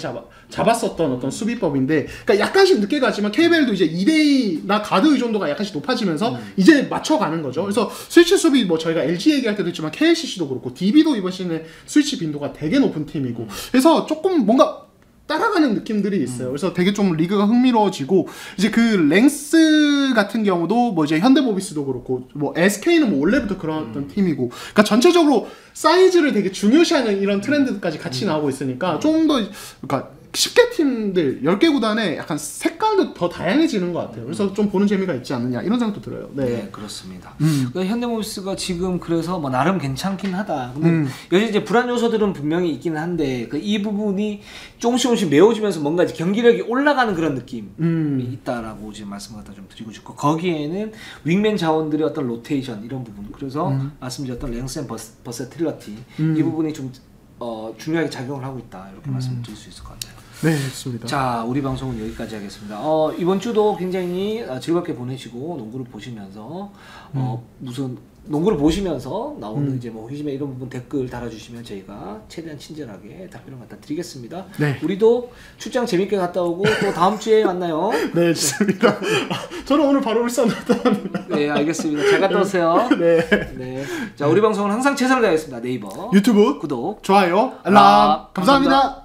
잡았었던 어떤 수비법인데, 그러니까 약간씩 늦게 가지만 KBL도 이제 2대2나 가드 의존도가 약간씩 높아지면서 이제 맞춰가는 거죠. 그래서 스위치 수비 뭐 저희가 LG 얘기할 때도 있지만 KLCC도 그렇고 DB도 이번 시즌에 스위치 빈도가 되게 높은 팀이고, 그래서 조금 뭔가 따라가는 느낌들이 있어요. 그래서 되게 좀 리그가 흥미로워지고, 이제 그 랭스 같은 경우도 뭐 이제 현대모비스도 그렇고 뭐 SK는 뭐 원래부터 그런 어떤 팀이고, 그러니까 전체적으로 사이즈를 되게 중요시하는 이런 트렌드까지 같이 나오고 있으니까 좀 더 그러니까 10개 팀들 10개 구단에 약간 색깔도 더 다양해지는 것 같아요. 그래서 좀 보는 재미가 있지 않느냐 이런 생각도 들어요. 네, 그렇습니다. 현대모비스가 지금 그래서 뭐 나름 괜찮긴 하다. 근데 여기 이제 불안 요소들은 분명히 있긴 한데 이 부분이 조금씩 메워지면서 뭔가 이제 경기력이 올라가는 그런 느낌이 있다라고 지금 말씀을 갖다 좀 드리고 싶고, 거기에는 윙맨 자원들의 어떤 로테이션 이런 부분, 그래서 말씀드렸던 랭스 앤 버세틸러티 이 부분이 좀 중요하게 작용을 하고 있다, 이렇게 말씀을 드릴 수 있을 것 같아요. 네, 좋습니다. 자, 우리 방송은 여기까지 하겠습니다. 이번 주도 굉장히 즐겁게 보내시고 농구를 보시면서 무슨 농구를 보시면서 나오는 이제 뭐 호기심에 이런 부분 댓글 달아주시면 저희가 최대한 친절하게 답변을 갖다 드리겠습니다. 네. 우리도 출장 재밌게 갔다 오고 또 다음 주에 만나요. 네, 좋습니다. 저는 오늘 바로 울산 갔다 왔는데. 네, 알겠습니다. 잘 갔다 오세요. 네. 네. 자, 우리 방송은 항상 최선을 다하겠습니다. 네이버, 유튜브 구독, 좋아요, 알람 감사합니다.